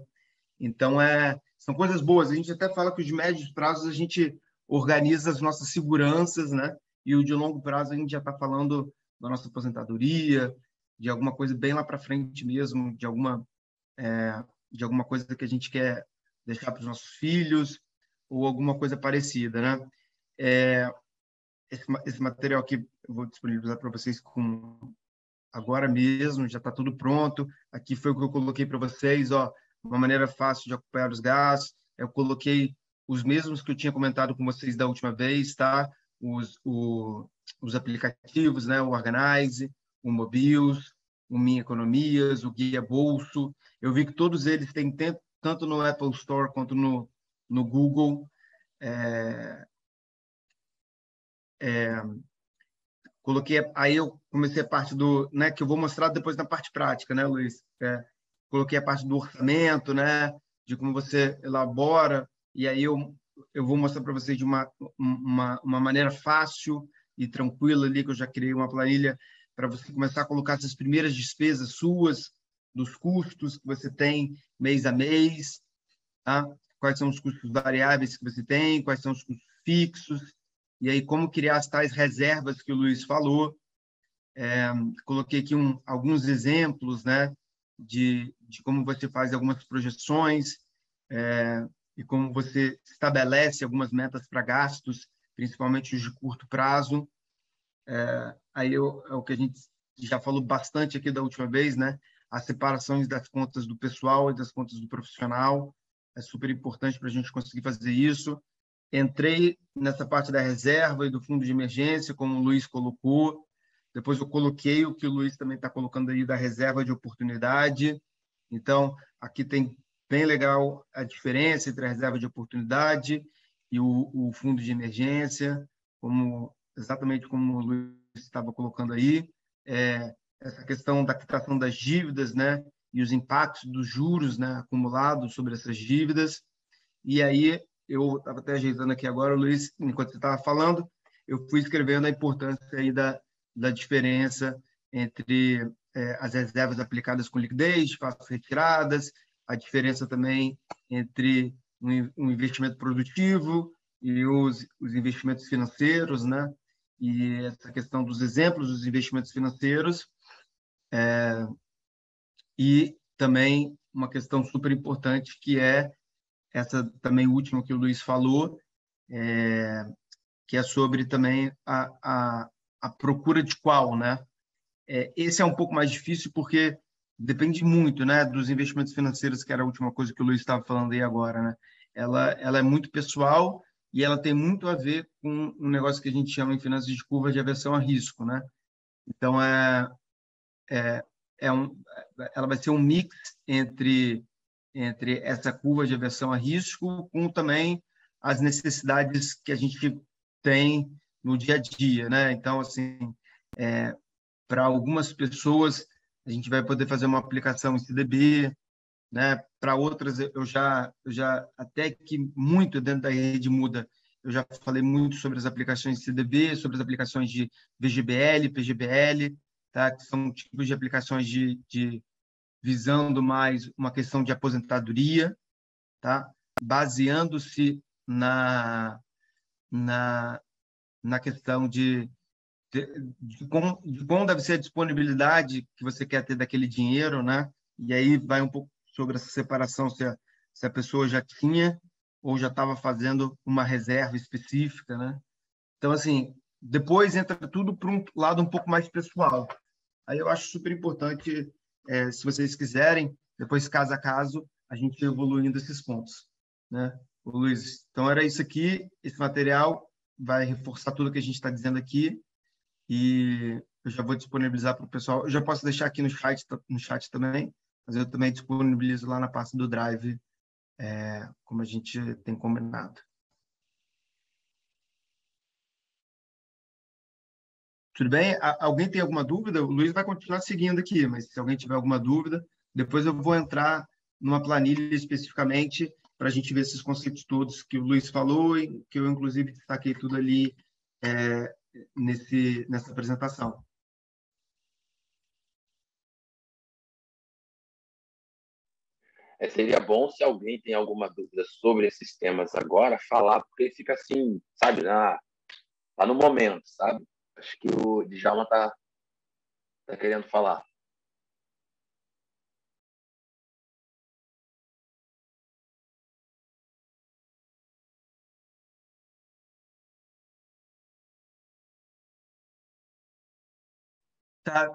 Então, são coisas boas. A gente até fala que os de médio prazo a gente organiza as nossas seguranças, né? E o de longo prazo a gente já está falando da nossa aposentadoria, de alguma coisa bem lá para frente mesmo, de alguma coisa que a gente quer deixar para os nossos filhos, ou alguma coisa parecida, né? Esse material aqui eu vou disponibilizar para vocês agora mesmo, já está tudo pronto. Aqui foi o que eu coloquei para vocês, ó, uma maneira fácil de acompanhar os gastos. Eu coloquei os mesmos que eu tinha comentado com vocês da última vez, tá? Os aplicativos, né? O Organize, o Mobius, o Minha Economias, o Guia Bolso. Eu vi que todos eles têm tanto no Apple Store quanto no Google. Coloquei, aí eu comecei a parte né, que eu vou mostrar depois na parte prática, né, Luiz? Coloquei a parte do orçamento, né, de como você elabora, e aí eu vou mostrar para vocês de uma maneira fácil e tranquila ali, que eu já criei uma planilha para você começar a colocar essas primeiras despesas suas, dos custos que você tem mês a mês, tá? Quais são os custos variáveis que você tem, quais são os custos fixos, e aí como criar as tais reservas que o Luiz falou. Coloquei aqui alguns exemplos, né, de como você faz algumas projeções e como você estabelece algumas metas para gastos, principalmente os de curto prazo. Aí é o que a gente já falou bastante aqui da última vez, né? As separações das contas do pessoal e das contas do profissional. É super importante para a gente conseguir fazer isso. Entrei nessa parte da reserva e do fundo de emergência, como o Luiz colocou. Depois eu coloquei o que o Luiz também está colocando aí da reserva de oportunidade. Então, aqui tem bem legal a diferença entre a reserva de oportunidade e o fundo de emergência, exatamente como o Luiz estava colocando aí. Essa questão da quitação das dívidas, né, e os impactos dos juros, né, acumulados sobre essas dívidas. E aí, eu estava até ajeitando aqui agora, Luiz, enquanto você estava falando, eu fui escrevendo a importância aí da diferença entre as reservas aplicadas com liquidez, fáceis retiradas, a diferença também entre um investimento produtivo e os investimentos financeiros, né? E essa questão dos exemplos dos investimentos financeiros, e também uma questão super importante, que é essa também última que o Luiz falou, que é sobre também a procura de qual, né? Esse é um pouco mais difícil porque depende muito, né, dos investimentos financeiros, que era a última coisa que o Luiz estava falando aí agora, né? ela é muito pessoal e ela tem muito a ver com um negócio que a gente chama em finanças de curva de aversão a risco, né? Então, ela vai ser um mix entre essa curva de aversão a risco com também as necessidades que a gente tem no dia a dia, né? Então, assim, para algumas pessoas, a gente vai poder fazer uma aplicação em CDB, né? Para outras, eu já até que muito dentro da rede muda, eu já falei muito sobre as aplicações de CDB, sobre as aplicações de VGBL, PGBL, tá? Que são tipos de aplicações de visando mais uma questão de aposentadoria, tá? Baseando-se na questão de como deve ser a disponibilidade que você quer ter daquele dinheiro, né? E aí vai um pouco sobre essa separação, se a pessoa já tinha ou já estava fazendo uma reserva específica, né? Então, assim, depois entra tudo para um lado um pouco mais pessoal. Aí eu acho super importante, se vocês quiserem, depois, caso a caso, a gente evoluindo esses pontos, né? Ô, Luiz, então era isso aqui, esse material vai reforçar tudo que a gente está dizendo aqui e eu já vou disponibilizar para o pessoal. Eu já posso deixar aqui no chat também, mas eu também disponibilizo lá na parte do Drive, como a gente tem combinado. Tudo bem? Alguém tem alguma dúvida? O Luiz vai continuar seguindo aqui, mas se alguém tiver alguma dúvida, depois eu vou entrar numa planilha especificamente para a gente ver esses conceitos todos que o Luiz falou e que eu, inclusive, destaquei tudo ali nessa apresentação. Seria bom se alguém tem alguma dúvida sobre esses temas agora, falar, porque fica assim, sabe, tá no momento, sabe? Acho que o Djalma tá querendo falar.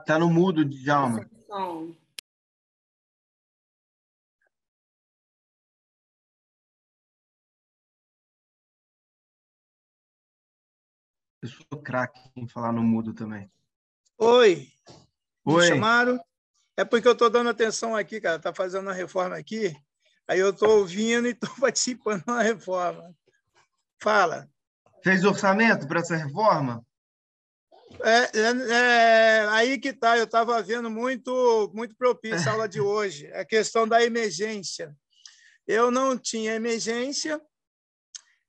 Tá no mudo, Djalma. Eu sou craque em falar no mudo também. Oi. Me Oi. chamaram? É porque eu estou dando atenção aqui, cara. Está fazendo uma reforma aqui. Aí eu estou ouvindo e estou participando da reforma. Fala. Fez orçamento para essa reforma? Aí que tá. Eu estava vendo muito propício a aula de hoje. A questão da emergência. Eu não tinha emergência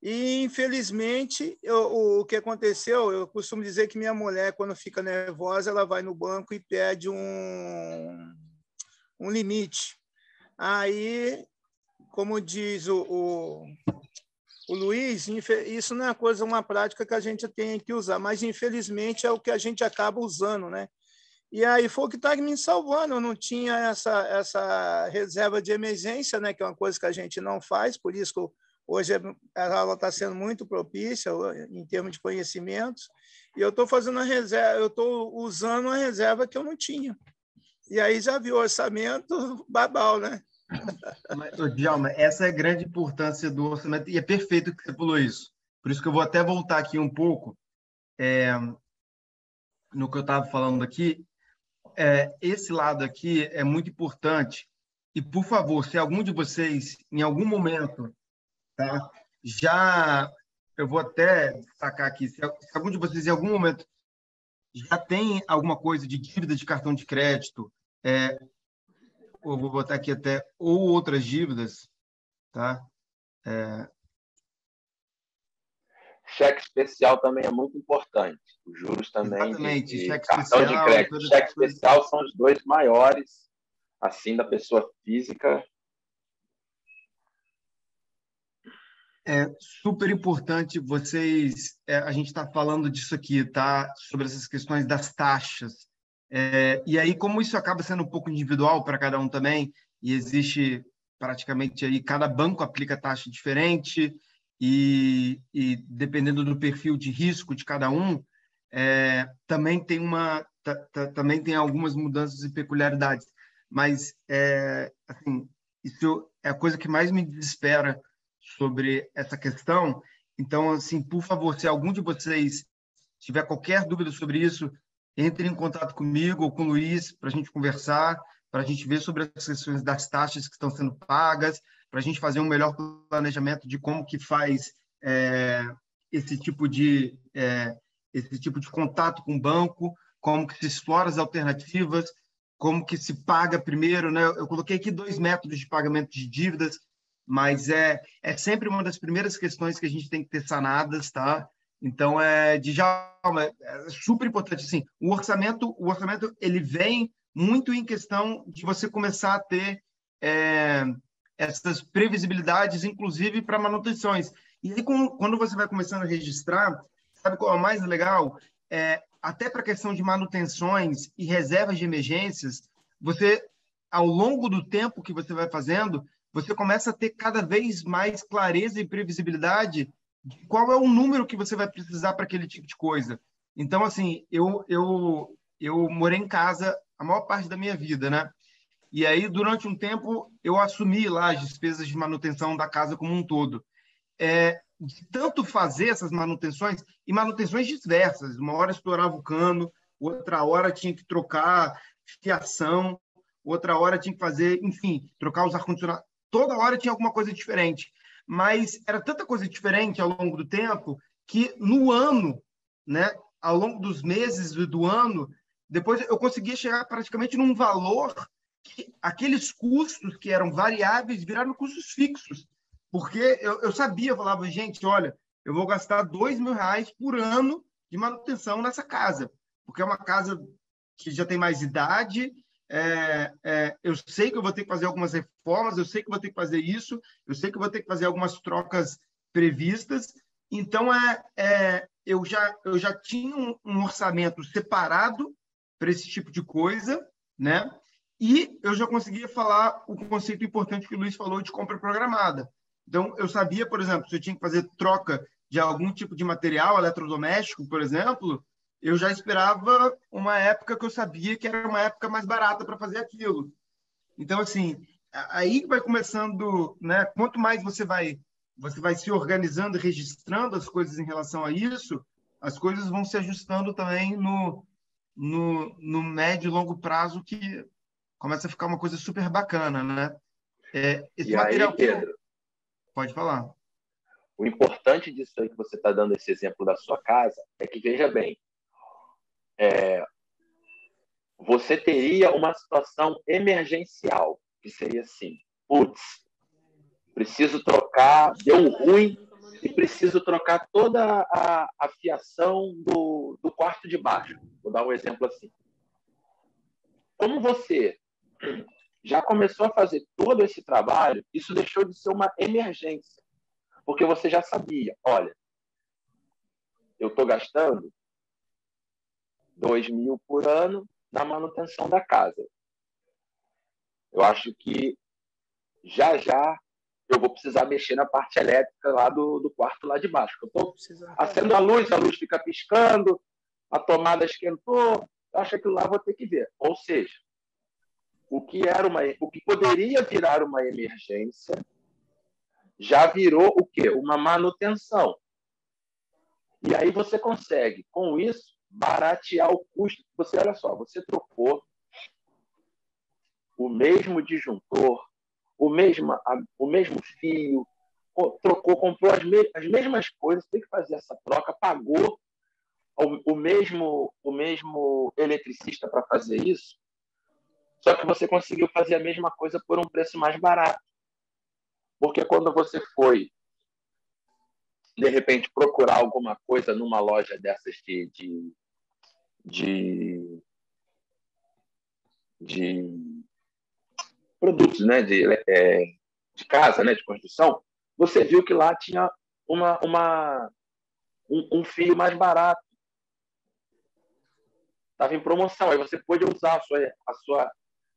e, infelizmente, o que aconteceu, eu costumo dizer que minha mulher, quando fica nervosa, ela vai no banco e pede um limite. Aí, como diz o Luiz, isso não é uma prática que a gente tem que usar, mas, infelizmente, é o que a gente acaba usando, né? E aí foi o que está me salvando. Eu não tinha essa reserva de emergência, né? Que é uma coisa que a gente não faz, por isso que hoje a aula está sendo muito propícia em termos de conhecimentos, e eu estou fazendo a reserva, eu estou usando uma reserva que eu não tinha. E aí já viu o orçamento babau, né? Djalma, essa é a grande importância do orçamento, e é perfeito que você falou isso. Por isso que eu vou até voltar aqui um pouco no que eu estava falando aqui. Esse lado aqui é muito importante. E, por favor, se algum de vocês, em algum momento, tá, eu vou até destacar aqui, se algum de vocês, em algum momento, já tem alguma coisa de dívida de cartão de crédito, eu vou botar aqui até, ou outras dívidas, tá? Cheque especial também é muito importante. Os juros também. Exatamente, cheque cartão especial, de crédito. Cheque especial são os dois maiores, assim, da pessoa física. É super importante vocês. A gente está falando disso aqui, tá? Sobre essas questões das taxas. E aí, como isso acaba sendo um pouco individual para cada um também, e existe praticamente aí, cada banco aplica taxa diferente, e dependendo do perfil de risco de cada um, também tem algumas mudanças e peculiaridades. Mas, assim, isso é a coisa que mais me desespera sobre essa questão. Então, assim, por favor, se algum de vocês tiver qualquer dúvida sobre isso, entre em contato comigo ou com o Luiz para a gente conversar, para a gente ver sobre as questões das taxas que estão sendo pagas, para a gente fazer um melhor planejamento de como que faz esse tipo de contato com o banco, como que se explora as alternativas, como que se paga primeiro, né? Eu coloquei aqui 2 métodos de pagamento de dívidas, mas é sempre uma das primeiras questões que a gente tem que ter sanadas, tá? Então, é super importante. Assim, o orçamento ele vem muito em questão de você começar a ter essas previsibilidades, inclusive para manutenções. E aí, quando você vai começando a registrar, sabe qual é o mais legal? Até para a questão de manutenções e reservas de emergências, você, ao longo do tempo que você vai fazendo, você começa a ter cada vez mais clareza e previsibilidade de qual é o número que você vai precisar para aquele tipo de coisa. Então, assim, eu morei em casa a maior parte da minha vida, né? E aí, durante um tempo, eu assumi lá as despesas de manutenção da casa como um todo. De tanto fazer essas manutenções, e manutenções diversas. Uma hora estourava o cano, outra hora tinha que trocar fiação, outra hora tinha que fazer, enfim, trocar os ar-condicionados. Toda hora tinha alguma coisa diferente. Mas era tanta coisa diferente ao longo do tempo que no ano, né, ao longo dos meses do ano, depois eu conseguia chegar praticamente num valor que aqueles custos que eram variáveis viraram custos fixos. Porque eu sabia, eu falava, gente, olha, eu vou gastar R$2.000 por ano de manutenção nessa casa, porque é uma casa que já tem mais idade, eu sei que eu vou ter que fazer algumas reformas, eu sei que vou ter que fazer isso, eu sei que eu vou ter que fazer algumas trocas previstas. Então, eu já tinha um orçamento separado para esse tipo de coisa, né? E eu já conseguia falar o conceito importante que o Luiz falou de compra programada. Então, eu sabia, por exemplo, se eu tinha que fazer troca de algum tipo de material eletrodoméstico, por exemplo, eu já esperava uma época que eu sabia que era uma época mais barata para fazer aquilo. Então, assim, aí vai começando, né? Quanto mais você vai se organizando e registrando as coisas em relação a isso, as coisas vão se ajustando também no médio e longo prazo, que começa a ficar uma coisa super bacana, né? Esse e material aí, Pedro, pode falar. O importante disso aí que você está dando esse exemplo da sua casa é que, veja bem, você teria uma situação emergencial, que seria assim, putz, preciso trocar, deu ruim e preciso trocar toda a fiação do quarto de baixo. Vou dar um exemplo assim. Como você já começou a fazer todo esse trabalho, isso deixou de ser uma emergência. Porque você já sabia, olha, eu estou gastando R$2.000 por ano na manutenção da casa. Eu acho que já eu vou precisar mexer na parte elétrica lá do quarto lá de baixo. Eu estou acendo a luz fica piscando, a tomada esquentou, eu acho que aquilo lá vou ter que ver. Ou seja, o que poderia virar uma emergência já virou o quê? Uma manutenção. E aí você consegue, com isso, baratear o custo. Você, olha só, você trocou o mesmo disjuntor, o mesmo fio, comprou as mesmas coisas, tem que fazer essa troca, pagou o mesmo eletricista para fazer isso, só que você conseguiu fazer a mesma coisa por um preço mais barato. Porque quando você foi, de repente, procurar alguma coisa numa loja dessas de produtos, né, de casa, né, de construção, você viu que lá tinha um fio mais barato. Estava em promoção. Aí você pôde usar a sua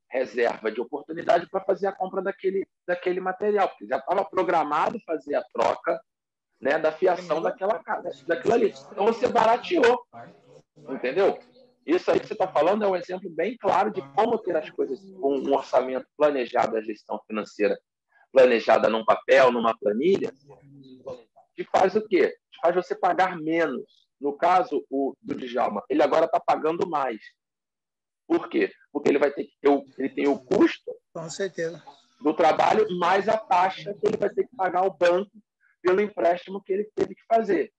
reserva de oportunidade para fazer a compra daquele material, porque já estava programado fazer a troca, né, da fiação daquilo ali. Então você barateou, entendeu? Isso aí que você está falando é um exemplo bem claro de como ter as coisas com um orçamento planejado, a gestão financeira planejada num papel, numa planilha, te faz o quê? Te faz você pagar menos. No caso do Djalma, ele agora está pagando mais. Por quê? Porque ele vai ter que ele tem o custo, com certeza, do trabalho mais a taxa que ele vai ter que pagar ao banco pelo empréstimo que ele teve que fazer.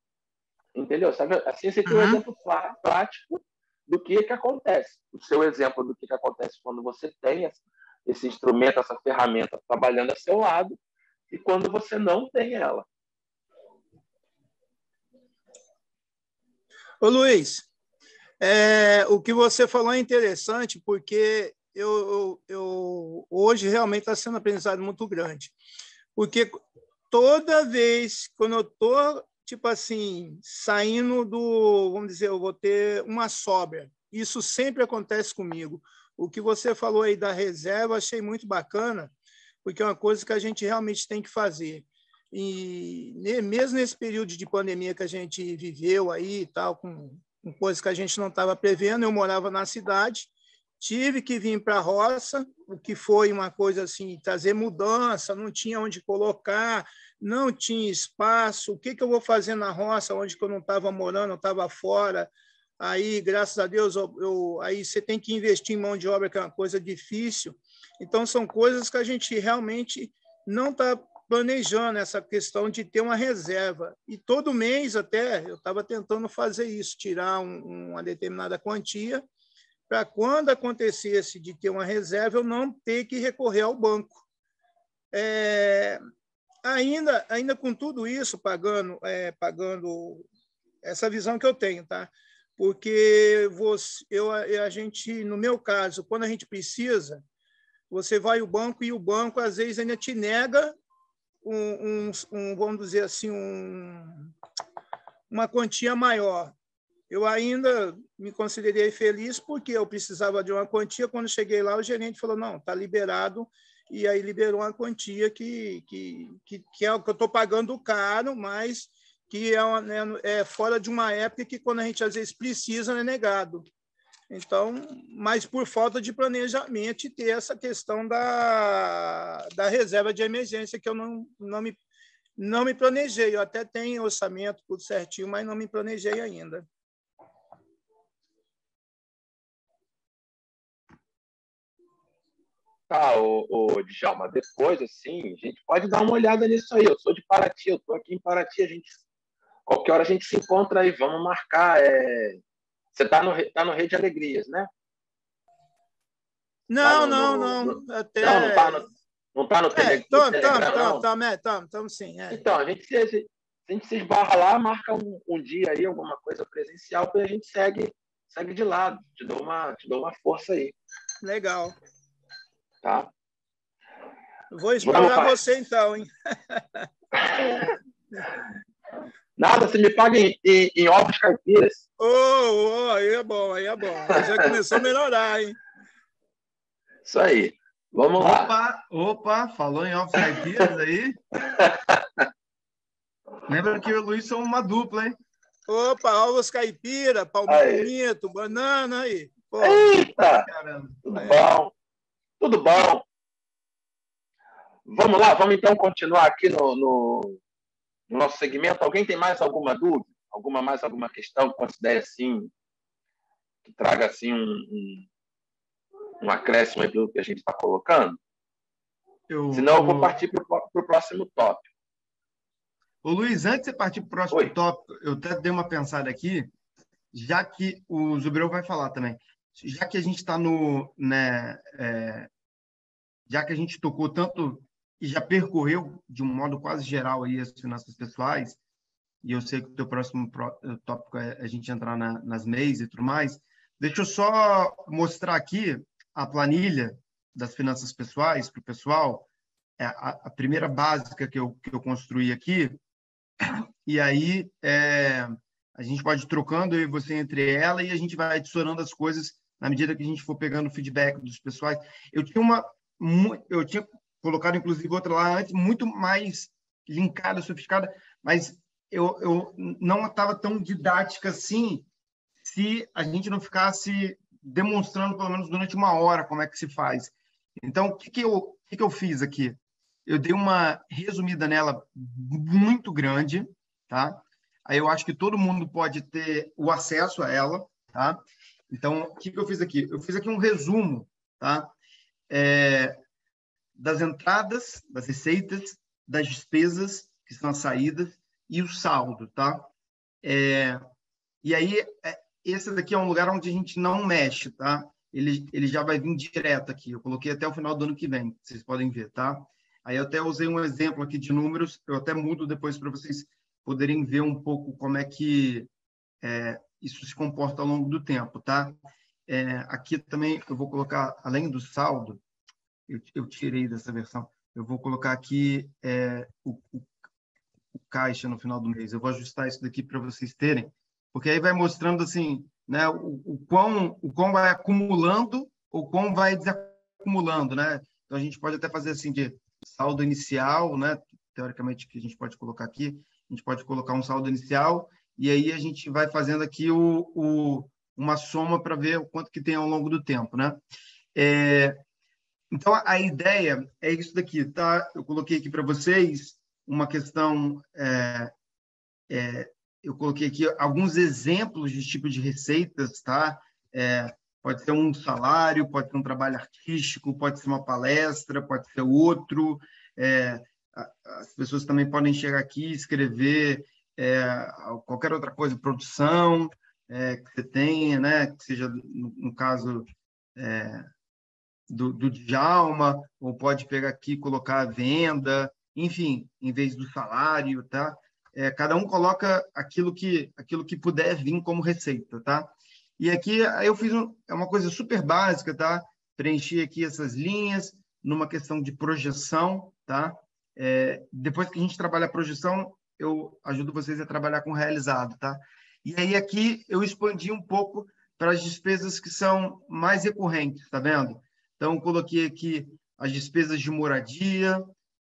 Entendeu? Sabe? Assim, você tem um exemplo prático do que acontece. O seu exemplo do que acontece quando você tem esse instrumento, essa ferramenta trabalhando a seu lado e quando você não tem ela. Ô, Luiz, o que você falou é interessante, porque eu hoje realmente está sendo um aprendizado muito grande. Porque toda vez, quando eu estou, tipo assim, saindo vamos dizer, eu vou ter uma sobra, isso sempre acontece comigo. O que você falou aí da reserva, achei muito bacana, porque é uma coisa que a gente realmente tem que fazer. E mesmo nesse período de pandemia que a gente viveu aí e tal, com coisas que a gente não estava prevendo, eu morava na cidade, tive que vir para a roça, o que foi uma coisa assim, trazer mudança, não tinha onde colocar, não tinha espaço, o que eu vou fazer na roça, onde que eu não estava morando, eu estava fora. Aí, graças a Deus, aí você tem que investir em mão de obra, que é uma coisa difícil. Então, são coisas que a gente realmente não está planejando, essa questão de ter uma reserva. E todo mês até, eu estava tentando fazer isso, tirar uma determinada quantia, para quando acontecesse de ter uma reserva, eu não ter que recorrer ao banco. Ainda com tudo isso, pagando essa visão que eu tenho, tá? Porque a gente, no meu caso, quando a gente precisa, você vai ao banco e o banco, às vezes, ainda te nega vamos dizer assim, uma quantia maior. Eu ainda me considerei feliz porque eu precisava de uma quantia. Quando cheguei lá, o gerente falou, não, está liberado, e aí liberou uma quantia que é o que eu estou pagando caro, mas que é fora de uma época que, quando a gente às vezes precisa, é negado. Então, mas por falta de planejamento e ter essa questão da reserva de emergência, que eu não me planejei. Eu até tenho orçamento, tudo certinho, mas não me planejei ainda. Tá, Djalma, depois, assim, a gente pode dar uma olhada nisso aí. Eu sou de Paraty, eu estou aqui em Paraty, qualquer hora a gente se encontra aí, vamos marcar. Você está no Rede Alegrias, né? Não. Até... Não está no Telegram, não? Estamos sim. Então, a gente se esbarra lá, marca um dia aí, alguma coisa presencial, e a gente segue de lado. Te dou uma força aí. Legal. Tá? Vou explorar você, então, hein? Nada, você me paga em ovos caipiras. Aí é bom. Já começou a melhorar, hein? Isso aí. Vamos lá. Opa, falou em ovos caipiras aí? Lembra que eu e o Luiz somos uma dupla, hein? Opa, ovos caipira, palmito, banana aí. Pô, eita! Caramba. Tudo bom. Vamos lá, vamos então continuar aqui no nosso segmento. Alguém tem mais alguma dúvida? Alguma questão que considere assim, que traga assim um acréscimo aí do que a gente está colocando? Senão eu vou partir para o próximo tópico. Ô Luiz, antes de você partir para o próximo tópico, eu até dei uma pensada aqui, já que o Zubreu vai falar também, já que a gente está já que a gente tocou tanto e já percorreu de um modo quase geral aí as finanças pessoais, e eu sei que o teu próximo tópico é a gente entrar nas MEIs e tudo mais, deixa eu só mostrar aqui a planilha das finanças pessoais para o pessoal, a primeira básica que eu construí aqui, e aí a gente pode ir trocando eu e você entre ela e a gente vai adicionando as coisas na medida que a gente for pegando o feedback dos pessoais. Eu tinha colocado, inclusive, outra lá antes, muito mais linkada, sofisticada, mas eu não estava tão didática assim se a gente não ficasse demonstrando, pelo menos durante uma hora, como é que se faz. Então, o que eu fiz aqui? eu dei uma resumida nela muito grande, tá? Aí eu acho que todo mundo pode ter o acesso a ela, tá? Então, o que eu fiz aqui? Eu fiz aqui um resumo, tá? Das entradas, das receitas, das despesas, que são as saídas, e o saldo, tá? E aí, esse daqui é um lugar onde a gente não mexe, tá? Ele já vai vir direto aqui. Eu coloquei até o final do ano que vem, vocês podem ver, tá? Aí eu até usei um exemplo aqui de números, eu até mudo depois para vocês poderem ver um pouco como é que isso se comporta ao longo do tempo, tá? Aqui também eu vou colocar, além do saldo, eu tirei dessa versão, eu vou colocar aqui o caixa no final do mês. Eu vou ajustar isso daqui para vocês terem, porque aí vai mostrando assim, né, o quão vai acumulando ou quão vai desacumulando, né? Então a gente pode até fazer assim de saldo inicial, né? Teoricamente que a gente pode colocar aqui, a gente pode colocar um saldo inicial e aí a gente vai fazendo aqui uma soma para ver o quanto que tem ao longo do tempo, né? Então a ideia é isso daqui, tá? Eu coloquei aqui para vocês uma questão, eu coloquei aqui alguns exemplos de tipo de receitas, tá? Pode ser um salário, pode ser um trabalho artístico, pode ser uma palestra, pode ser outro. As pessoas também podem chegar aqui e escrever qualquer outra coisa, produção que você tenha, né? Que seja, no caso do Djalma, ou pode pegar aqui e colocar a venda, enfim, em vez do salário, tá? Cada um coloca aquilo que puder vir como receita, tá? E aqui eu fiz uma coisa super básica, tá? Preenchi aqui essas linhas numa questão de projeção, tá? Depois que a gente trabalha a projeção, eu ajudo vocês a trabalhar com o realizado, tá? E aí aqui eu expandi um pouco para as despesas que são mais recorrentes, tá vendo? Então, eu coloquei aqui as despesas de moradia,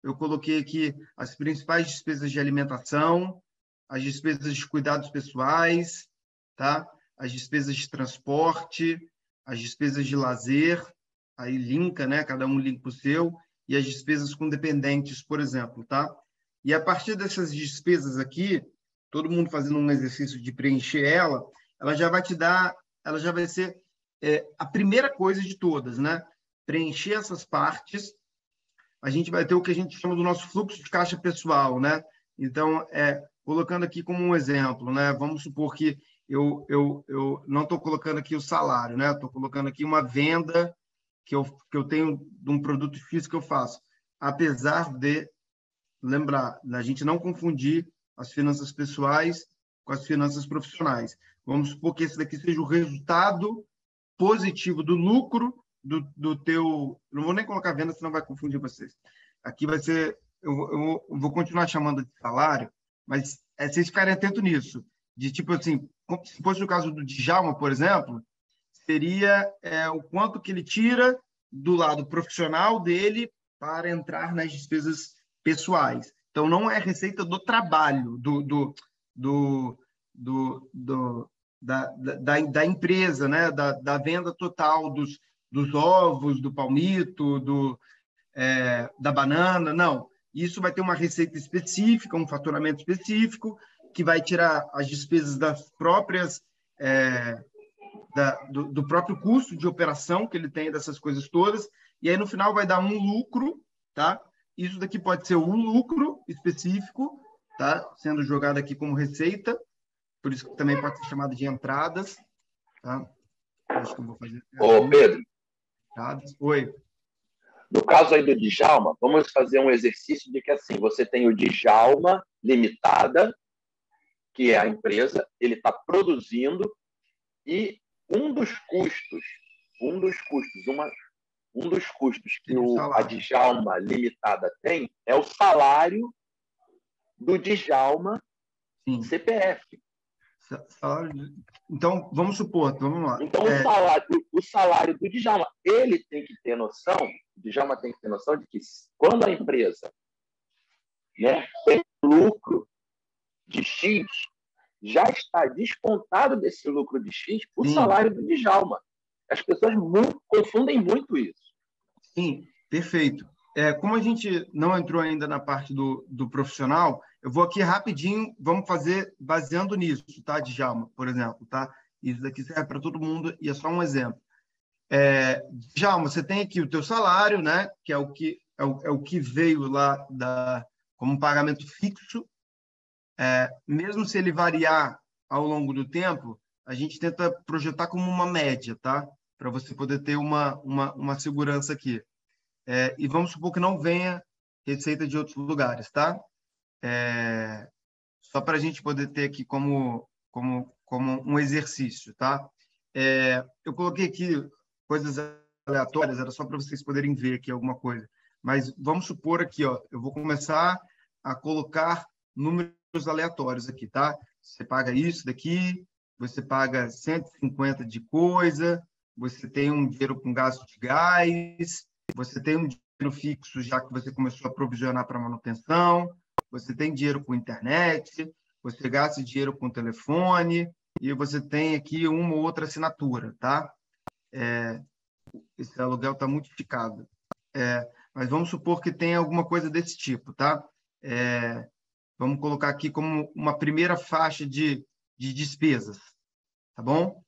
eu coloquei aqui as principais despesas de alimentação, as despesas de cuidados pessoais, tá? As despesas de transporte, as despesas de lazer, aí linka, né? Cada um linka o seu, e as despesas com dependentes, por exemplo, tá? E a partir dessas despesas aqui, todo mundo fazendo um exercício de preencher ela já vai te dar, ela já vai ser a primeira coisa de todas, né? Preencher essas partes, a gente vai ter o que a gente chama do nosso fluxo de caixa pessoal, né? Então, colocando aqui como um exemplo, né? Vamos supor que eu não estou colocando aqui o salário, né? Estou colocando aqui uma venda que eu tenho de um produto físico que eu faço. Apesar de, lembrar, a gente não confundir as finanças pessoais com as finanças profissionais. Vamos supor que esse daqui seja o resultado positivo do lucro do teu... Não vou nem colocar venda, senão vai confundir vocês. Aqui vai ser... Eu vou continuar chamando de salário, mas vocês ficarem atentos nisso. De tipo assim, se fosse o caso do Djalma, por exemplo, seria o quanto que ele tira do lado profissional dele para entrar nas despesas pessoais. Então, não é receita do trabalho, da empresa, né? da venda total dos ovos, do palmito, da banana, não. Isso vai ter uma receita específica, um faturamento específico, que vai tirar as despesas das próprias, do próprio custo de operação que ele tem dessas coisas todas, e aí no final vai dar um lucro, tá? Isso daqui pode ser um lucro específico, tá? Sendo jogado aqui como receita, por isso que também pode ser chamado de entradas, tá? Acho que eu vou fazer. Ô, Pedro. Oi. No caso aí do Djalma, vamos fazer um exercício de que assim, você tem o Djalma Limitada, que é a empresa, ele está produzindo e um dos custos que a Djalma Limitada tem é o salário do Djalma. Sim. CPF. Então, vamos supor, vamos lá. Então, o salário do Djalma, ele tem que ter noção, o Djalma tem que ter noção de que quando a empresa, né, tem lucro de X, já está descontado desse lucro de X o salário do Djalma. As pessoas confundem muito isso. Sim, perfeito. como a gente não entrou ainda na parte do profissional, eu vou aqui rapidinho, vamos fazer baseando nisso, tá, Djalma, por exemplo, tá? Isso daqui serve para todo mundo e é só um exemplo. Djalma, você tem aqui o teu salário, né? Que é o que veio lá como um pagamento fixo. Mesmo se ele variar ao longo do tempo, a gente tenta projetar como uma média, tá? Para você poder ter uma segurança aqui. E vamos supor que não venha receita de outros lugares, tá? Só para a gente poder ter aqui como um exercício, tá? Eu coloquei aqui coisas aleatórias, era só para vocês poderem ver aqui alguma coisa. Mas vamos supor aqui, ó, eu vou começar a colocar números aleatórios aqui, tá? Você paga isso daqui, você paga 150 de coisa, você tem um dinheiro com gasto de gás, você tem um dinheiro fixo já que você começou a provisionar para manutenção, você tem dinheiro com internet, você gasta dinheiro com telefone e você tem aqui uma ou outra assinatura, tá? Esse aluguel está multiplicado. Mas vamos supor que tenha alguma coisa desse tipo, tá? Vamos colocar aqui como uma primeira faixa de despesas, tá bom?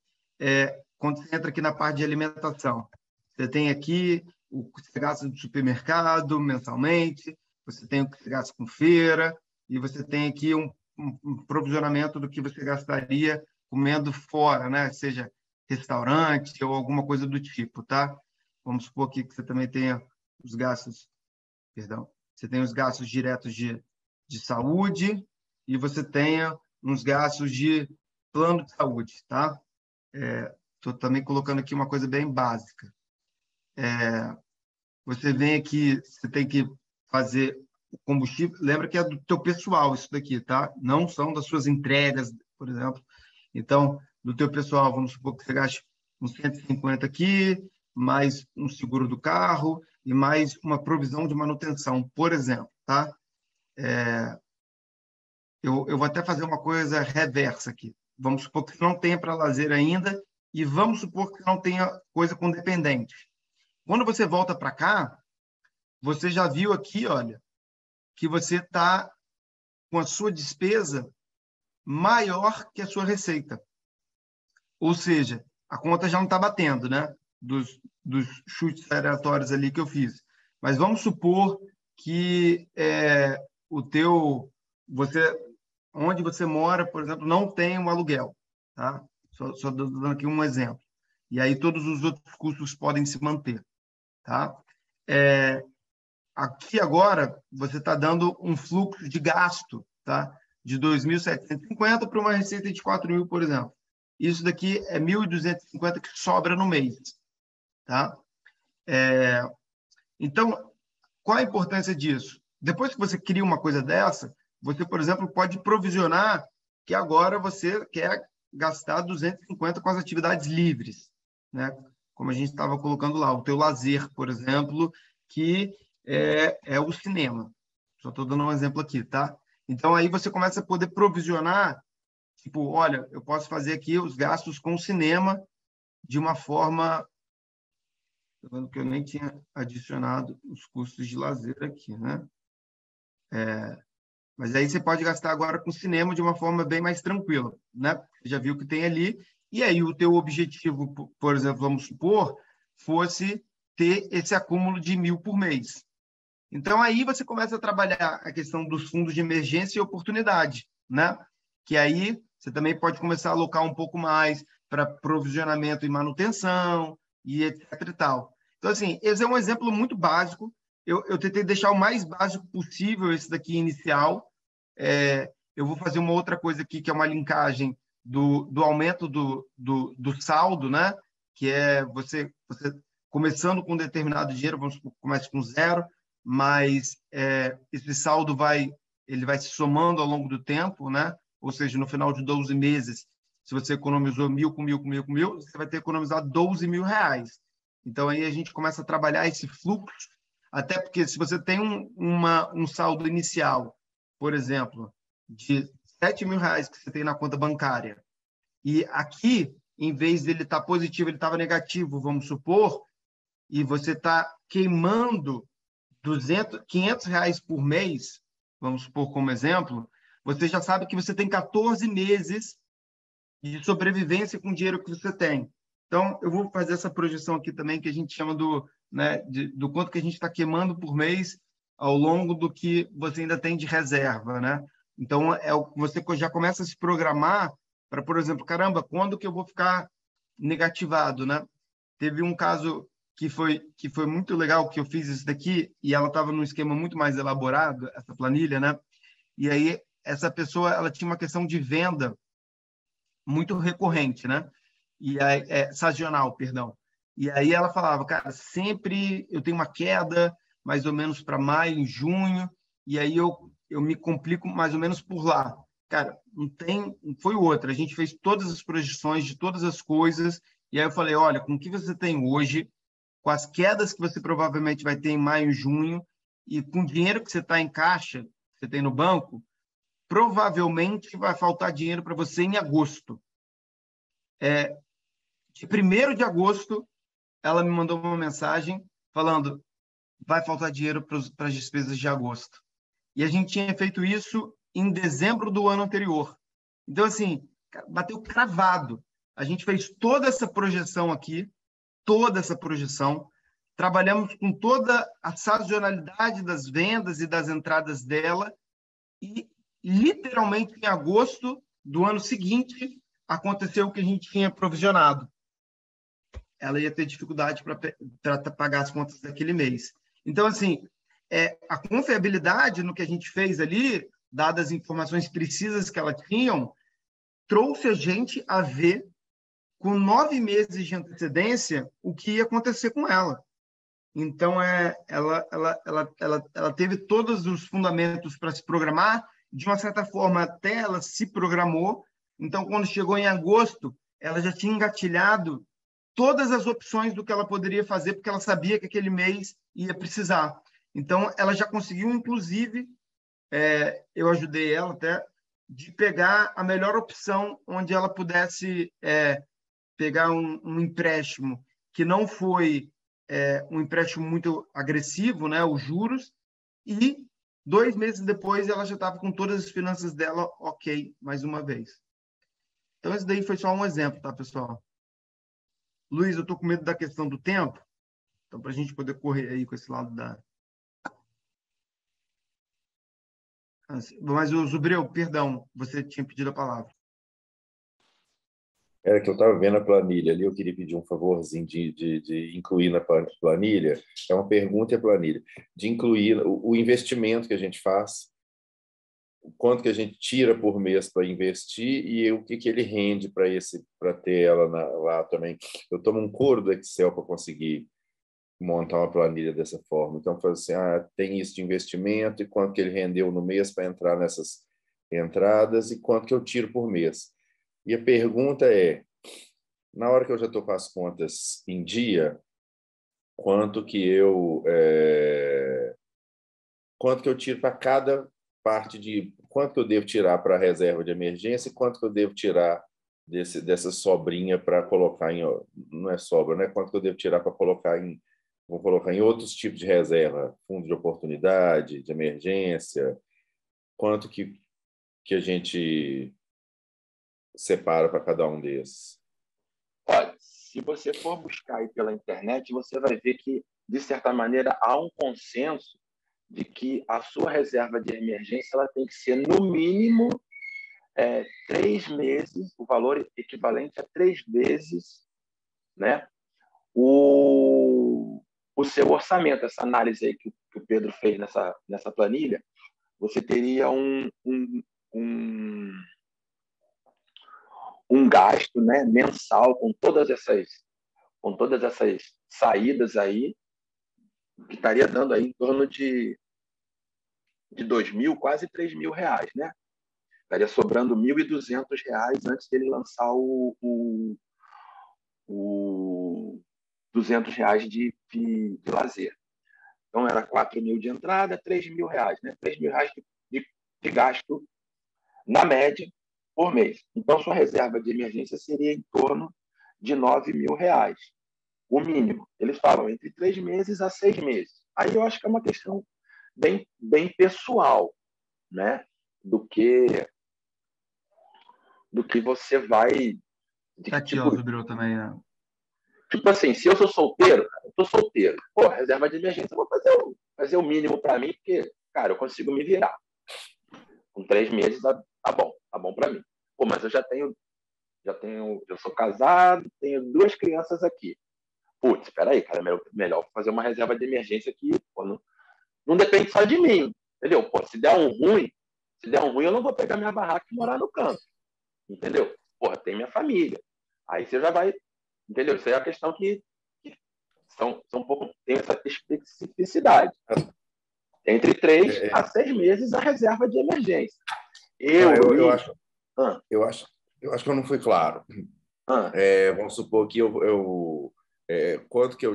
Quando você entra aqui na parte de alimentação, você tem aqui o que você gasta no supermercado mensalmente, você tem o que você gasta com feira, e você tem aqui um provisionamento do que você gastaria comendo fora, né? Seja restaurante ou alguma coisa do tipo, tá? Vamos supor aqui que você também tenha os gastos, você tem os gastos diretos de saúde e você tenha uns gastos de plano de saúde, tá? Estou também colocando aqui uma coisa bem básica. Você vem aqui, você tem que fazer o combustível, lembra que é do teu pessoal isso daqui, tá? Não são das suas entregas, por exemplo. Então, do teu pessoal, vamos supor que você gaste uns 150 aqui, mais um seguro do carro e mais uma provisão de manutenção, por exemplo, tá? Eu vou até fazer uma coisa reversa aqui. Vamos supor que você não tenha para lazer ainda e vamos supor que você não tenha coisa com dependente. Quando você volta para cá, você já viu aqui, olha, que você está com a sua despesa maior que a sua receita. Ou seja, a conta já não está batendo, né? Dos chutes aleatórios ali que eu fiz. Mas vamos supor que onde você mora, por exemplo, não tem um aluguel, tá? Só dando aqui um exemplo. E aí todos os outros custos podem se manter, tá? Aqui agora você está dando um fluxo de gasto, tá? De 2.750 para uma receita de 4.000, por exemplo. Isso daqui é 1.250 que sobra no mês, tá? Então, qual a importância disso? Depois que você cria uma coisa dessa, você, por exemplo, pode provisionar que agora você quer gastar 250 com as atividades livres, né? Como a gente estava colocando lá, o teu lazer, por exemplo, que é o cinema. Só estou dando um exemplo aqui, tá? Então, aí você começa a poder provisionar, tipo, olha, eu posso fazer aqui os gastos com o cinema de uma forma... Estou vendo que eu nem tinha adicionado os custos de lazer aqui, né? Mas aí você pode gastar agora com cinema de uma forma bem mais tranquila, né? Você já viu que tem ali. E aí o teu objetivo, por exemplo, vamos supor, fosse ter esse acúmulo de 1.000 por mês. Então, aí você começa a trabalhar a questão dos fundos de emergência e oportunidade, né? Que aí você também pode começar a alocar um pouco mais para provisionamento e manutenção e etc e tal. Então, assim, esse é um exemplo muito básico. Eu tentei deixar o mais básico possível esse daqui inicial. Eu vou fazer uma outra coisa aqui, que é uma linkagem do aumento do saldo, né? Que é você começando com um determinado dinheiro, vamos supor que comece com 0, mas esse saldo vai se somando ao longo do tempo, né? Ou seja, no final de 12 meses, se você economizou 1.000 com 1.000, você vai ter economizado 12.000 reais. Então, aí a gente começa a trabalhar esse fluxo, até porque se você tem um saldo inicial, por exemplo, de 7.000 reais que você tem na conta bancária, e aqui, em vez dele estar positivo, ele estava negativo, vamos supor, e você está queimando R$ 500 por mês, vamos supor como exemplo, você já sabe que você tem 14 meses de sobrevivência com o dinheiro que você tem. Então, eu vou fazer essa projeção aqui também, que a gente chama do quanto que a gente está queimando por mês ao longo do que você ainda tem de reserva, né? Então, você já começa a se programar para, por exemplo, caramba, quando que eu vou ficar negativado, né? Teve um caso que foi muito legal, que eu fiz isso daqui, e ela estava num esquema muito mais elaborado, essa planilha, né? E aí, essa pessoa, ela tinha uma questão de venda muito recorrente, né? E aí, sazonal, perdão. E aí ela falava, cara, sempre eu tenho uma queda, mais ou menos para maio, em junho, e aí eu me complico mais ou menos por lá. Cara, não foi outra. A gente fez todas as projeções de todas as coisas, e aí eu falei, olha, com o que você tem hoje, com as quedas que você provavelmente vai ter em maio e junho, e com o dinheiro que você está em caixa, que você tem no banco, provavelmente vai faltar dinheiro para você em agosto. De 1º de agosto, ela me mandou uma mensagem falando vai faltar dinheiro para as despesas de agosto. E a gente tinha feito isso em dezembro do ano anterior. Então, assim, bateu cravado. A gente fez toda essa projeção aqui, toda essa projeção, trabalhamos com toda a sazonalidade das vendas e das entradas dela, e literalmente em agosto do ano seguinte aconteceu o que a gente tinha provisionado. Ela ia ter dificuldade para pagar as contas daquele mês. Então, assim, a confiabilidade no que a gente fez ali, dadas as informações precisas que ela tinham, trouxe a gente a ver, com 9 meses de antecedência, o que ia acontecer com ela. Então, ela teve todos os fundamentos para se programar, de uma certa forma, até ela se programou. Então, quando chegou em agosto, ela já tinha engatilhado todas as opções do que ela poderia fazer, porque ela sabia que aquele mês ia precisar. Então, ela já conseguiu, inclusive, eu ajudei ela até, de pegar a melhor opção onde ela pudesse pegar um empréstimo que não foi um empréstimo muito agressivo, né, os juros, e 2 meses depois ela já estava com todas as finanças dela ok, mais uma vez. Então, esse daí foi só um exemplo, tá, pessoal? Luiz, eu estou com medo da questão do tempo, então, para a gente poder correr aí com esse lado da... Mas, o Zubreu, perdão, você tinha pedido a palavra. Era que eu estava vendo a planilha ali, eu queria pedir um favorzinho de incluir na planilha, é uma pergunta e a planilha, de incluir o investimento que a gente faz, o quanto que a gente tira por mês para investir e o que ele rende para ter ela lá também. Eu tomo um couro do Excel para conseguir montar uma planilha dessa forma. Então, fazer assim, tem isso de investimento e quanto que ele rendeu no mês para entrar nessas entradas e quanto que eu tiro por mês. E a pergunta é, na hora que eu já estou com as contas em dia, quanto que eu tiro para cada parte quanto que eu devo tirar para a reserva de emergência e quanto que eu devo tirar dessa sobrinha para colocar em... Não é sobra, né? Quanto que eu devo tirar para colocar em... Vou colocar em outros tipos de reserva, fundo de oportunidade, de emergência, quanto que a gente separa para cada um desses? Olha, se você for buscar aí pela internet, você vai ver que, de certa maneira, há um consenso de que a sua reserva de emergência ela tem que ser, no mínimo, 3 meses, o valor equivalente a 3 vezes, né, o seu orçamento. Essa análise aí que o Pedro fez nessa planilha, você teria um gasto, né, mensal com todas essas saídas aí, que estaria dando aí em torno de 2.000, quase 3.000 reais, né? Estaria sobrando R$ 1.200 antes dele lançar o R$ 200 de lazer. Então, era 4.000 de entrada, R$ 3.000, né? R$ 3.000 de gasto, na média, por mês. Então, sua reserva de emergência seria em torno de R$ 9.000, o mínimo. Eles falam entre 3 meses a 6 meses. Aí eu acho que é uma questão bem pessoal, né? Do que você vai... Tá aqui, ó, Zubiro também, né? Tipo assim, se eu sou solteiro, eu tô solteiro. Pô, reserva de emergência, eu vou fazer o mínimo para mim, porque, cara, eu consigo me virar. Com 3 meses, tá bom para mim. Pô, mas eu eu sou casado, tenho 2 crianças aqui. Putz, espera aí, cara, melhor fazer uma reserva de emergência aqui. Pô, não depende só de mim, entendeu? Pô, se der um ruim, eu não vou pegar minha barraca e morar no campo, entendeu? Porra, tem minha família. Aí você já vai, entendeu? Isso aí é a questão que são um pouco, tem essa especificidade. Entre 3 a 6 meses a reserva de emergência. Eu acho que eu não fui claro. Vamos supor que quanto que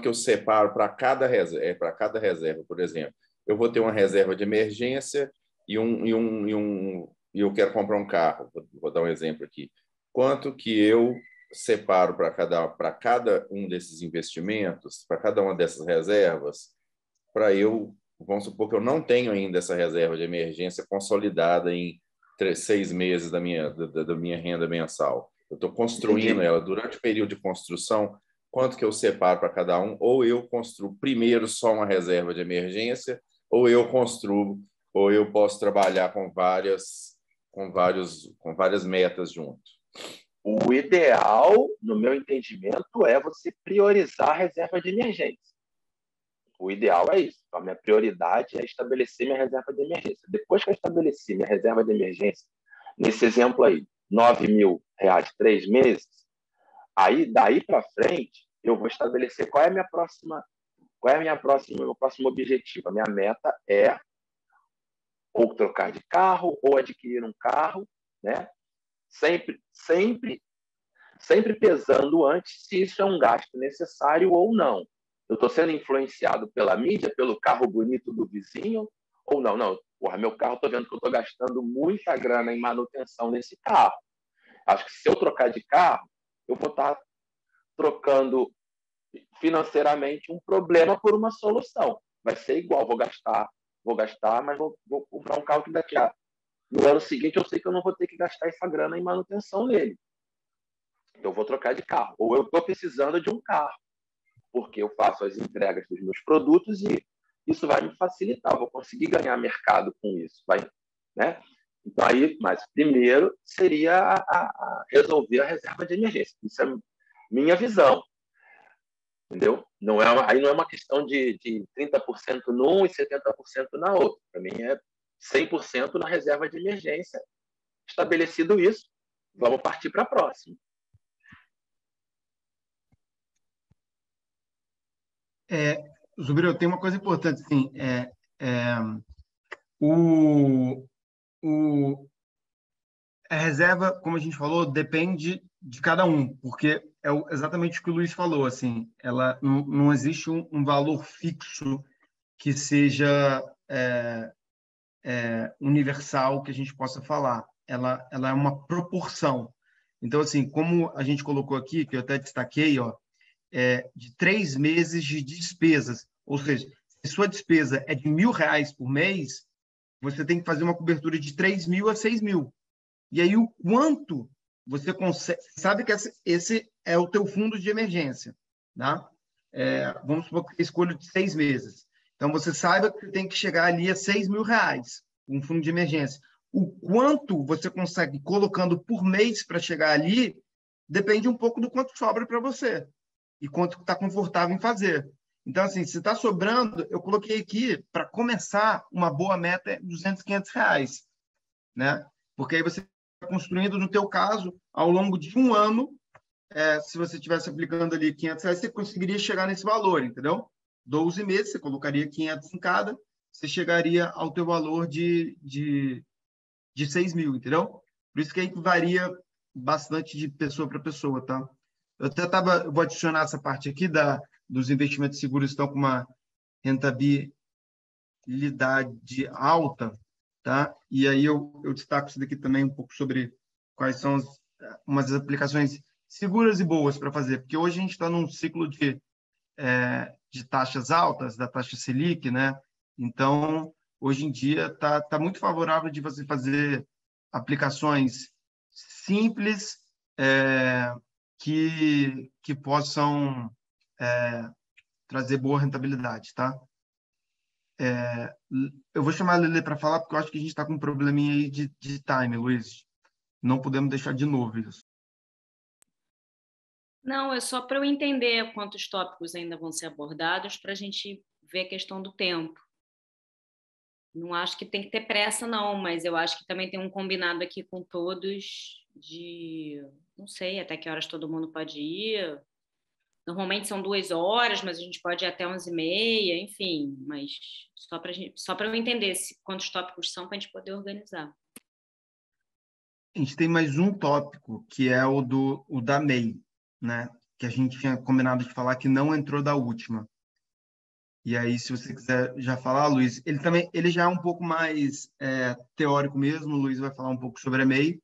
eu separo para cada reserva, por exemplo. Eu vou ter uma reserva de emergência e eu quero comprar um carro. Vou dar um exemplo aqui. Quanto que eu separo para cada um desses investimentos, para cada uma dessas reservas, vamos supor que eu não tenho ainda essa reserva de emergência consolidada em 6 meses da minha renda mensal. Eu estou construindo ela durante o período de construção. Quanto que eu separo para cada um? Ou eu construo primeiro só uma reserva de emergência, ou eu posso trabalhar com várias metas junto. O ideal, no meu entendimento, é você priorizar a reserva de emergência. O ideal é isso. A minha prioridade é estabelecer minha reserva de emergência. Depois que eu estabeleci minha reserva de emergência, nesse exemplo aí, R$9.000, 3 meses, aí daí para frente eu vou estabelecer qual é meu próximo objetivo. A minha meta é ou trocar de carro ou adquirir um carro, né? Sempre pesando antes se isso é um gasto necessário ou não. Eu estou sendo influenciado pela mídia, pelo carro bonito do vizinho, ou não? Não, porra, meu carro, estou vendo que eu estou gastando muita grana em manutenção nesse carro. Acho que se eu trocar de carro, eu vou estar trocando financeiramente um problema por uma solução. Vai ser igual, vou gastar, mas vou comprar um carro que no ano seguinte eu sei que eu não vou ter que gastar essa grana em manutenção nele. Então eu vou trocar de carro. Ou eu estou precisando de um carro, porque eu faço as entregas dos meus produtos e isso vai me facilitar. Eu vou conseguir ganhar mercado com isso. Né? Então, mas primeiro seria resolver a reserva de emergência. Isso é minha visão. Entendeu? Aí não é uma questão de 30% num e 70% na outra. Para mim é 100% na reserva de emergência. Estabelecido isso, vamos partir para a próxima. Zubiro, tem uma coisa importante, assim, a reserva, como a gente falou, depende de cada um, porque é exatamente o que o Luiz falou, assim, ela não existe um valor fixo que seja universal que a gente possa falar. Ela é uma proporção. Então, assim, como a gente colocou aqui, que eu até destaquei, ó, de 3 meses de despesas, ou seja, se sua despesa é de R$1.000 por mês, você tem que fazer uma cobertura de 3.000 a 6.000. E aí o quanto você consegue... Sabe que esse é o teu fundo de emergência, tá? Vamos supor que você escolha de 6 meses. Então, você saiba que tem que chegar ali a R$6.000, um fundo de emergência. O quanto você consegue colocando por mês para chegar ali depende um pouco do quanto sobra para você e quanto está confortável em fazer. Então, assim, se está sobrando, eu coloquei aqui, para começar, uma boa meta é R$200, R$500, né? Porque aí você está construindo, no teu caso, ao longo de um ano, se você estivesse aplicando ali R$500, você conseguiria chegar nesse valor, entendeu? 12 meses, você colocaria 500 em cada, você chegaria ao teu valor de 6.000, entendeu? Por isso que aí varia bastante de pessoa para pessoa, tá? Eu vou adicionar essa parte aqui dos investimentos seguros que estão com uma rentabilidade alta, tá? E aí eu destaco isso daqui também um pouco sobre quais são umas aplicações seguras e boas para fazer, porque hoje a gente está num ciclo de de taxas altas, da taxa Selic, né? Então, hoje em dia, tá muito favorável de você fazer aplicações simples que possam trazer boa rentabilidade, tá? Eu vou chamar a Lele para falar, porque eu acho que a gente está com um probleminha aí de time, Luiz. Não podemos deixar de novo isso. Não, é só para eu entender quantos tópicos ainda vão ser abordados para a gente ver a questão do tempo. Não acho que tem que ter pressa, não, mas eu acho que também tem um combinado aqui com todos de, não sei, até que horas todo mundo pode ir. Normalmente são 2 horas, mas a gente pode ir até 11h30, enfim. Mas só para eu entender quantos tópicos são para a gente poder organizar. A gente tem mais um tópico, que é o da MEI, né? Que a gente tinha combinado de falar que não entrou da última. E aí, se você quiser já falar, Luiz, ele já é um pouco mais teórico mesmo, o Luiz vai falar um pouco sobre a MEI,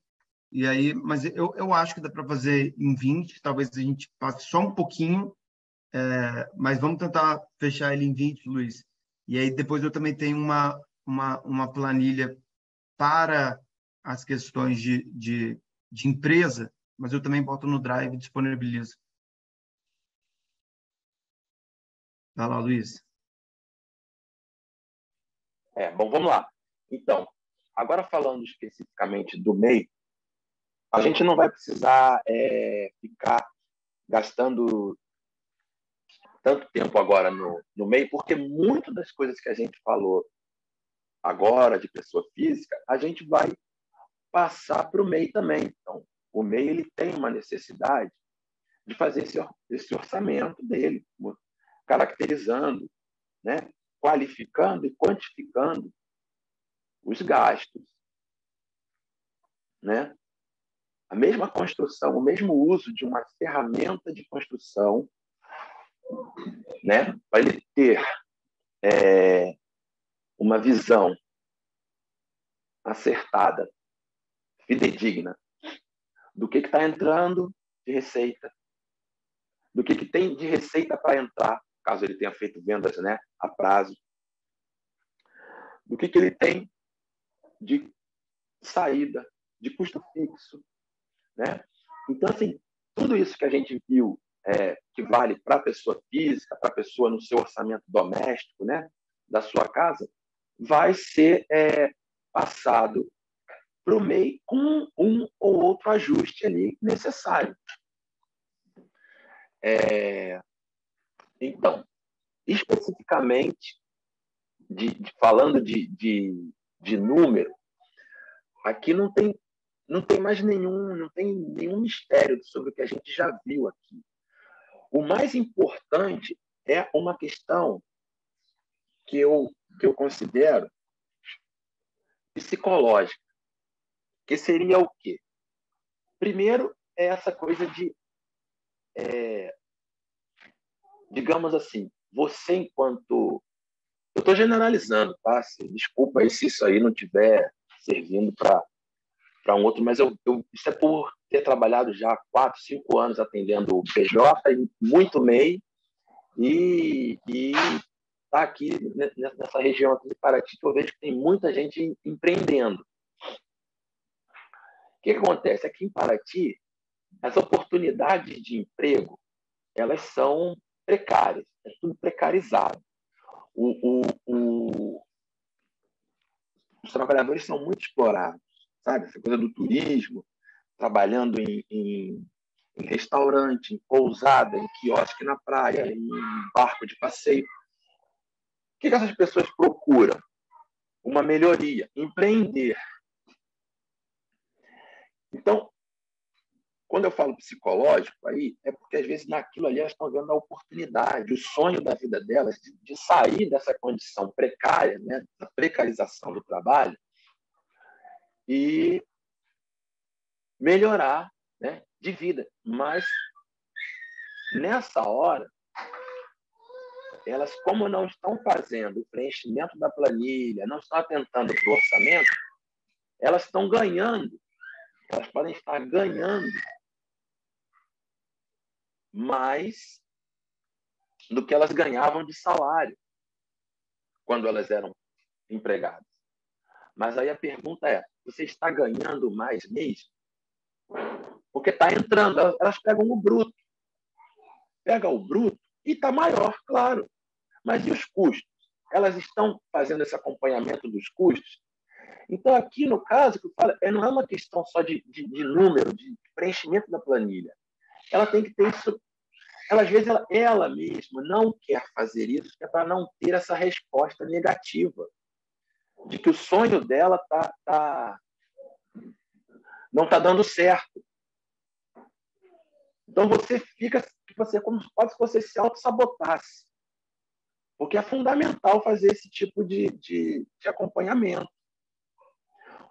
e aí, mas eu acho que dá para fazer em 20, talvez a gente passe só um pouquinho, mas vamos tentar fechar ele em 20, Luiz. E aí, depois eu também tenho uma planilha para as questões de empresa, mas eu também boto no Drive e disponibilizo. Vai lá, Luiz. Bom, vamos lá. Então, agora falando especificamente do MEI, a gente não vai precisar ficar gastando tanto tempo agora no MEI, porque muitas das coisas que a gente falou agora de pessoa física, a gente vai passar para o MEI também. Então, o MEI ele tem uma necessidade de fazer esse orçamento dele, caracterizando, né, qualificando e quantificando os gastos, né? A mesma construção, o mesmo uso de uma ferramenta de construção, né, para ele ter uma visão acertada, fidedigna, do que está entrando de receita, do que tem de receita para entrar, caso ele tenha feito vendas, né, a prazo, do que ele tem de saída, de custo fixo, né? Então, assim, tudo isso que a gente viu que vale para a pessoa física, para a pessoa no seu orçamento doméstico, né, da sua casa, vai ser passado para o MEI com um ou outro ajuste ali necessário. Então, especificamente, falando de número, aqui não tem mais não tem nenhum mistério sobre o que a gente já viu aqui. O mais importante é uma questão que eu considero psicológica, que seria o quê? Primeiro, é essa coisa de, digamos assim, você enquanto... Eu estou generalizando, tá? Desculpa aí se isso aí não estiver servindo para um outro, mas isso é por ter trabalhado já 4, 5 anos atendendo o PJ, e muito MEI, e tá aqui nessa região aqui de Paraty, que eu vejo que tem muita gente empreendendo. O que acontece? Aqui em Paraty, as oportunidades de emprego, elas são precárias, é tudo precarizado. Os trabalhadores são muito explorados, sabe? Essa coisa do turismo, trabalhando em restaurante, em pousada, em quiosque na praia, em barco de passeio. O que essas pessoas procuram? Uma melhoria, empreender. Então, quando eu falo psicológico aí, é porque às vezes naquilo ali elas estão vendo a oportunidade, o sonho da vida delas de sair dessa condição precária, né, da precarização do trabalho, e melhorar, né, de vida. Mas nessa hora, elas, como não estão fazendo o preenchimento da planilha, não estão atentando para o orçamento, elas estão ganhando, elas podem estar ganhando mais do que elas ganhavam de salário quando elas eram empregadas. Mas aí a pergunta é, você está ganhando mais mesmo? Porque está entrando, elas pegam o bruto. Pega o bruto e está maior, claro. Mas e os custos? Elas estão fazendo esse acompanhamento dos custos? Então, aqui no caso, que eu falo, não é uma questão só de número, de preenchimento da planilha. Ela tem que ter isso. Ela, às vezes, ela mesma não quer fazer isso, é para não ter essa resposta negativa de que o sonho dela não está dando certo. Então, você fica como se você se auto-sabotasse. Porque é fundamental fazer esse tipo de acompanhamento.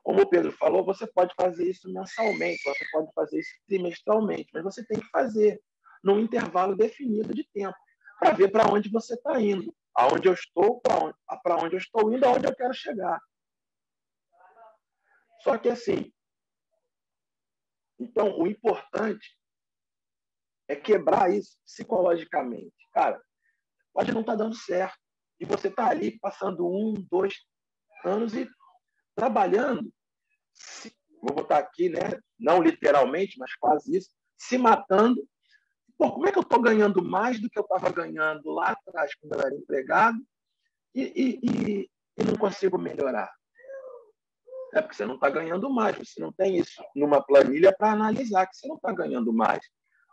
Como o Pedro falou, você pode fazer isso mensalmente, você pode fazer isso trimestralmente, mas você tem que fazer num intervalo definido de tempo, para ver para onde você está indo, aonde eu estou, para onde eu estou indo, aonde eu quero chegar. Só que assim, então o importante é quebrar isso psicologicamente. Cara, pode não estar dando certo, e você está ali passando 1, 2 anos e trabalhando, vou botar aqui, né? Não literalmente, mas quase isso, se matando. Pô, como é que eu estou ganhando mais do que eu estava ganhando lá atrás, quando eu era empregado, e não consigo melhorar? É porque você não está ganhando mais, você não tem isso numa planilha para analisar que você não está ganhando mais.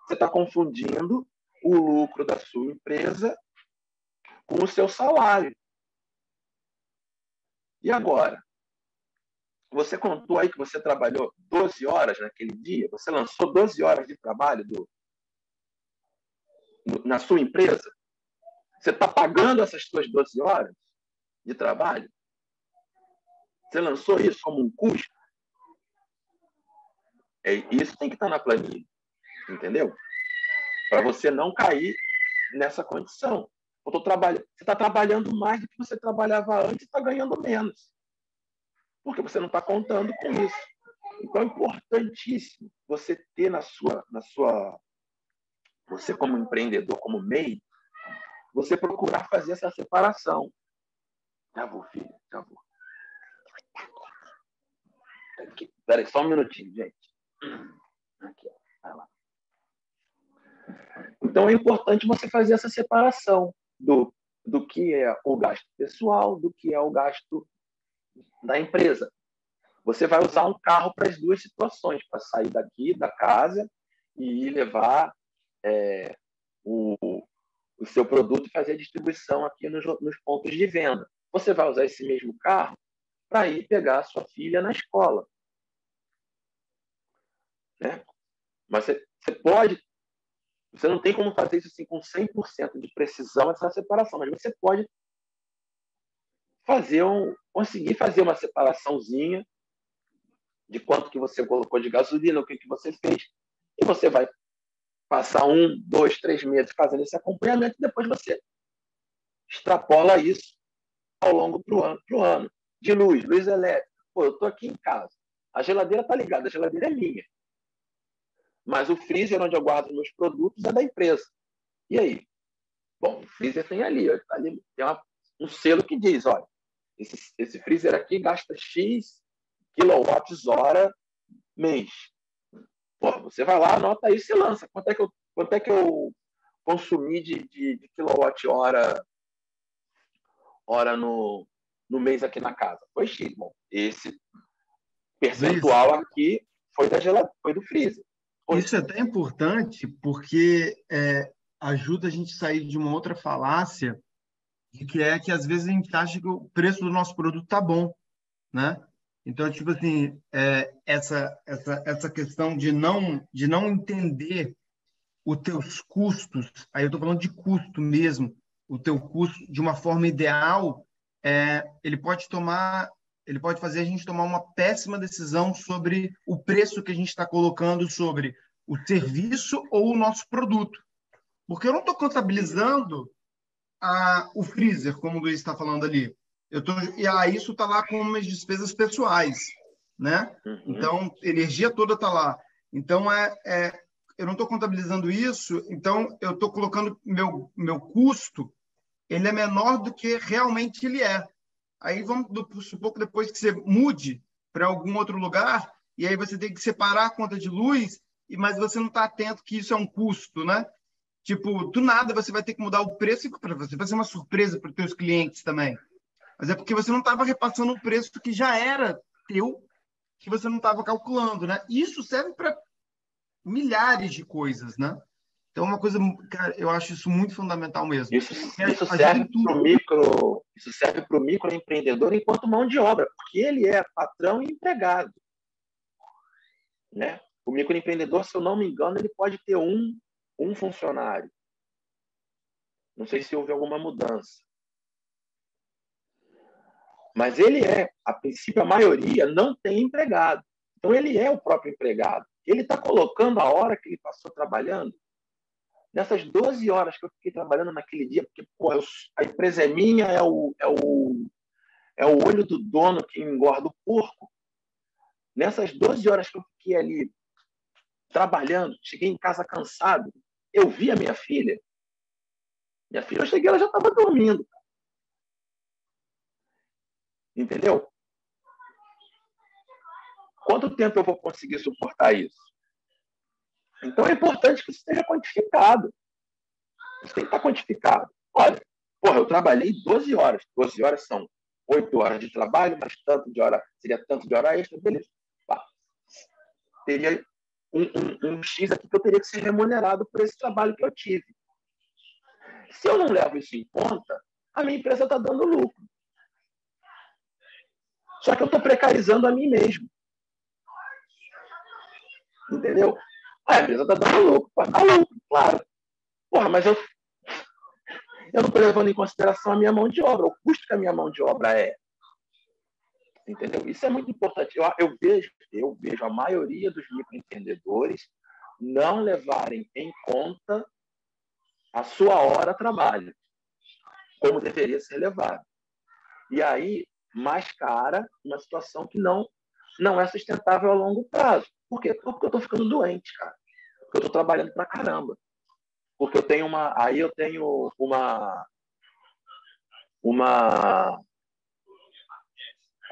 Você está confundindo o lucro da sua empresa com o seu salário. E agora? Você contou aí que você trabalhou 12 horas naquele dia? Você lançou 12 horas de trabalho na sua empresa? Você está pagando essas suas 12 horas de trabalho? Você lançou isso como um custo? Isso tem que estar na planilha, entendeu? Para você não cair nessa condição. Você está trabalhando mais do que você trabalhava antes e está ganhando menos. Porque você não está contando com isso. Então é importantíssimo você ter você como empreendedor, como MEI, você procurar fazer essa separação. Já vou, filho, já vou. Espera aí, só um minutinho, gente. Aqui, vai lá. Então é importante você fazer essa separação do que é o gasto pessoal, do que é o gasto da empresa. Você vai usar um carro para as duas situações, para sair daqui da casa e levar o seu produto e fazer a distribuição aqui nos pontos de venda. Você vai usar esse mesmo carro para ir pegar a sua filha na escola. Né? Mas você não tem como fazer isso assim, com 100% de precisão, essa separação, mas você pode conseguir fazer uma separaçãozinha de quanto que você colocou de gasolina, o que você fez, e você vai passar 1, 2, 3 meses fazendo esse acompanhamento, e depois você extrapola isso ao longo pro ano. De luz elétrica. Pô, eu estou aqui em casa, a geladeira está ligada, a geladeira é minha, mas o freezer onde eu guardo meus produtos é da empresa. E aí? Bom, o freezer tem ali, tem um selo que diz, olha, esse freezer aqui gasta X kWh mês. Pô, você vai lá, anota isso e lança. Quanto é que eu consumi de quilowatt-hora no mês aqui na casa? Foi X. Bom, esse percentual aqui foi do freezer. Isso é até importante porque ajuda a gente a sair de uma outra falácia, que é que às vezes a gente acha que o preço do nosso produto está bom, né? Então, tipo assim, essa questão de não entender os teus custos, aí eu estou falando de custo mesmo, o teu custo de uma forma ideal, ele pode fazer a gente tomar uma péssima decisão sobre o preço que a gente está colocando sobre o serviço ou o nosso produto. Porque eu não estou contabilizando o freezer, como o Luiz está falando ali. Isso está lá com umas despesas pessoais, né? Então, a energia toda está lá. Então, eu não estou contabilizando isso, então eu estou colocando meu custo, ele é menor do que realmente ele é. Aí vamos supor que depois que você mude para algum outro lugar, e aí você tem que separar a conta de luz, mas você não está atento que isso é um custo, né? Tipo, do nada você vai ter que mudar o preço, para você vai ser uma surpresa para os seus clientes também. Mas é porque você não estava repassando um preço que já era teu, que você não estava calculando, né? Isso serve para milhares de coisas, né? Então, uma coisa, cara, eu acho isso muito fundamental mesmo. Isso serve para o microempreendedor enquanto mão de obra, porque ele é patrão e empregado, né? O microempreendedor, se eu não me engano, ele pode ter um funcionário. Não sei se houve alguma mudança. Mas ele a princípio, a maioria não tem empregado. Então, ele é o próprio empregado. Ele está colocando a hora que ele passou trabalhando. Nessas 12 horas que eu fiquei trabalhando naquele dia, porque a empresa é minha, é o olho do dono que engorda o porco. Nessas 12 horas que eu fiquei ali trabalhando, cheguei em casa cansado, eu vi a minha filha. Minha filha, eu cheguei, ela já estava dormindo. Entendeu? Quanto tempo eu vou conseguir suportar isso? Então é importante que isso seja quantificado. Isso tem que estar quantificado. Olha, eu trabalhei 12 horas. 12 horas são 8 horas de trabalho, mas tanto de hora, seria tanto de hora extra, beleza. Teria um X aqui que eu teria que ser remunerado por esse trabalho que eu tive. Se eu não levo isso em conta, a minha empresa está dando lucro. Só que eu estou precarizando a mim mesmo. Entendeu? A empresa está dando lucro. Dá lucro, claro. Mas eu não estou levando em consideração a minha mão de obra, o custo que a minha mão de obra é. Entendeu? Isso é muito importante. Eu vejo a maioria dos microempreendedores não levarem em conta a sua hora de trabalho, como deveria ser levado. E aí, mascara uma situação que não é sustentável a longo prazo. Por quê? Porque eu estou ficando doente, cara. Porque eu estou trabalhando pra caramba. Porque eu tenho uma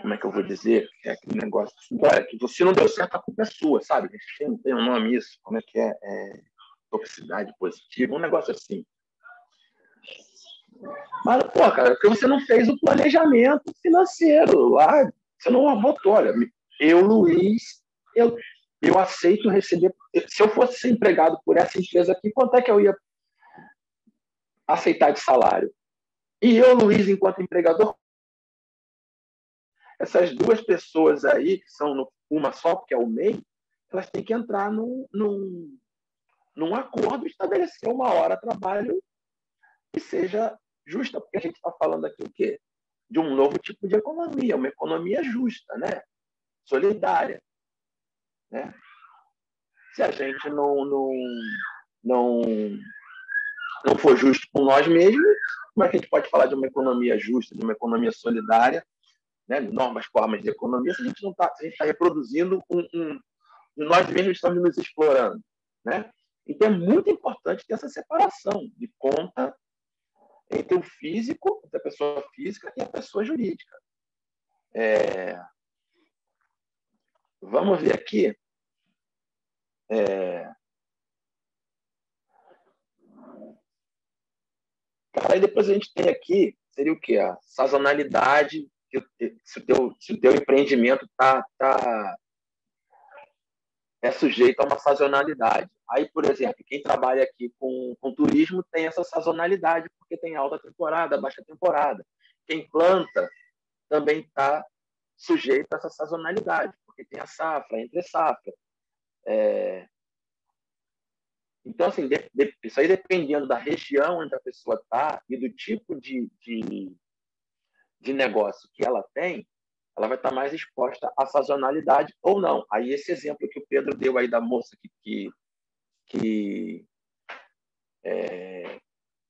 como é que eu vou dizer? É aquele negócio. Olha, que você não deu certo, a culpa é sua, sabe? Tem um nome isso. Como é que é? Toxicidade positiva, um negócio assim. Mas, cara, porque você não fez o planejamento financeiro lá, você não botou, olha, Luiz, eu aceito receber, se eu fosse ser empregado por essa empresa aqui, quanto é que eu ia aceitar de salário? E eu, Luiz, enquanto empregador, essas duas pessoas aí, que são uma só, porque é o MEI, elas têm que entrar num acordo e estabelecer uma hora de trabalho que seja justa, porque a gente está falando aqui o quê? De um novo tipo de economia, uma economia justa, né? Solidária. Né? Se a gente não for justo com nós mesmos, como é que a gente pode falar de uma economia justa, de uma economia solidária, né? Novas formas de economia, se a gente está reproduzindo nós mesmos estamos nos explorando, né? Então é muito importante ter essa separação de conta entre o físico, entre a pessoa física e a pessoa jurídica. Vamos ver aqui. Aí depois a gente tem aqui, seria o quê? A sazonalidade, se o teu empreendimento é sujeito a uma sazonalidade. Aí, por exemplo, quem trabalha aqui com turismo tem essa sazonalidade, porque tem alta temporada, baixa temporada. Quem planta também está sujeito a essa sazonalidade, porque tem a safra, entre safra. Então, assim, isso aí dependendo da região onde a pessoa está e do tipo de negócio que ela tem, ela vai estar mais exposta à sazonalidade ou não. Aí esse exemplo que o Pedro deu aí da moça que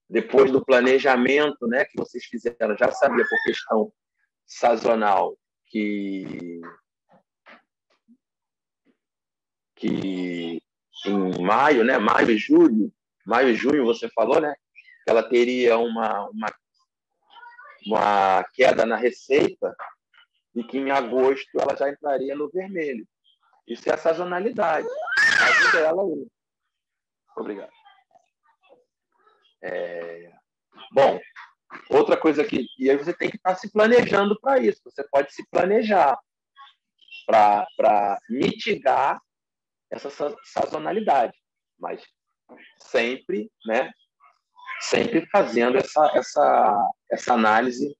depois do planejamento, né, que vocês fizeram, já sabia por questão sazonal que em maio, né? Maio e junho, você falou, né? Ela teria uma queda na receita e que em agosto ela já entraria no vermelho. Isso é a sazonalidade. Ajuda ela aí. Obrigado. Bom, outra coisa que... E aí você tem que estar se planejando para isso. Você pode se planejar para mitigar essa sazonalidade, mas sempre, né? Sempre fazendo essa análise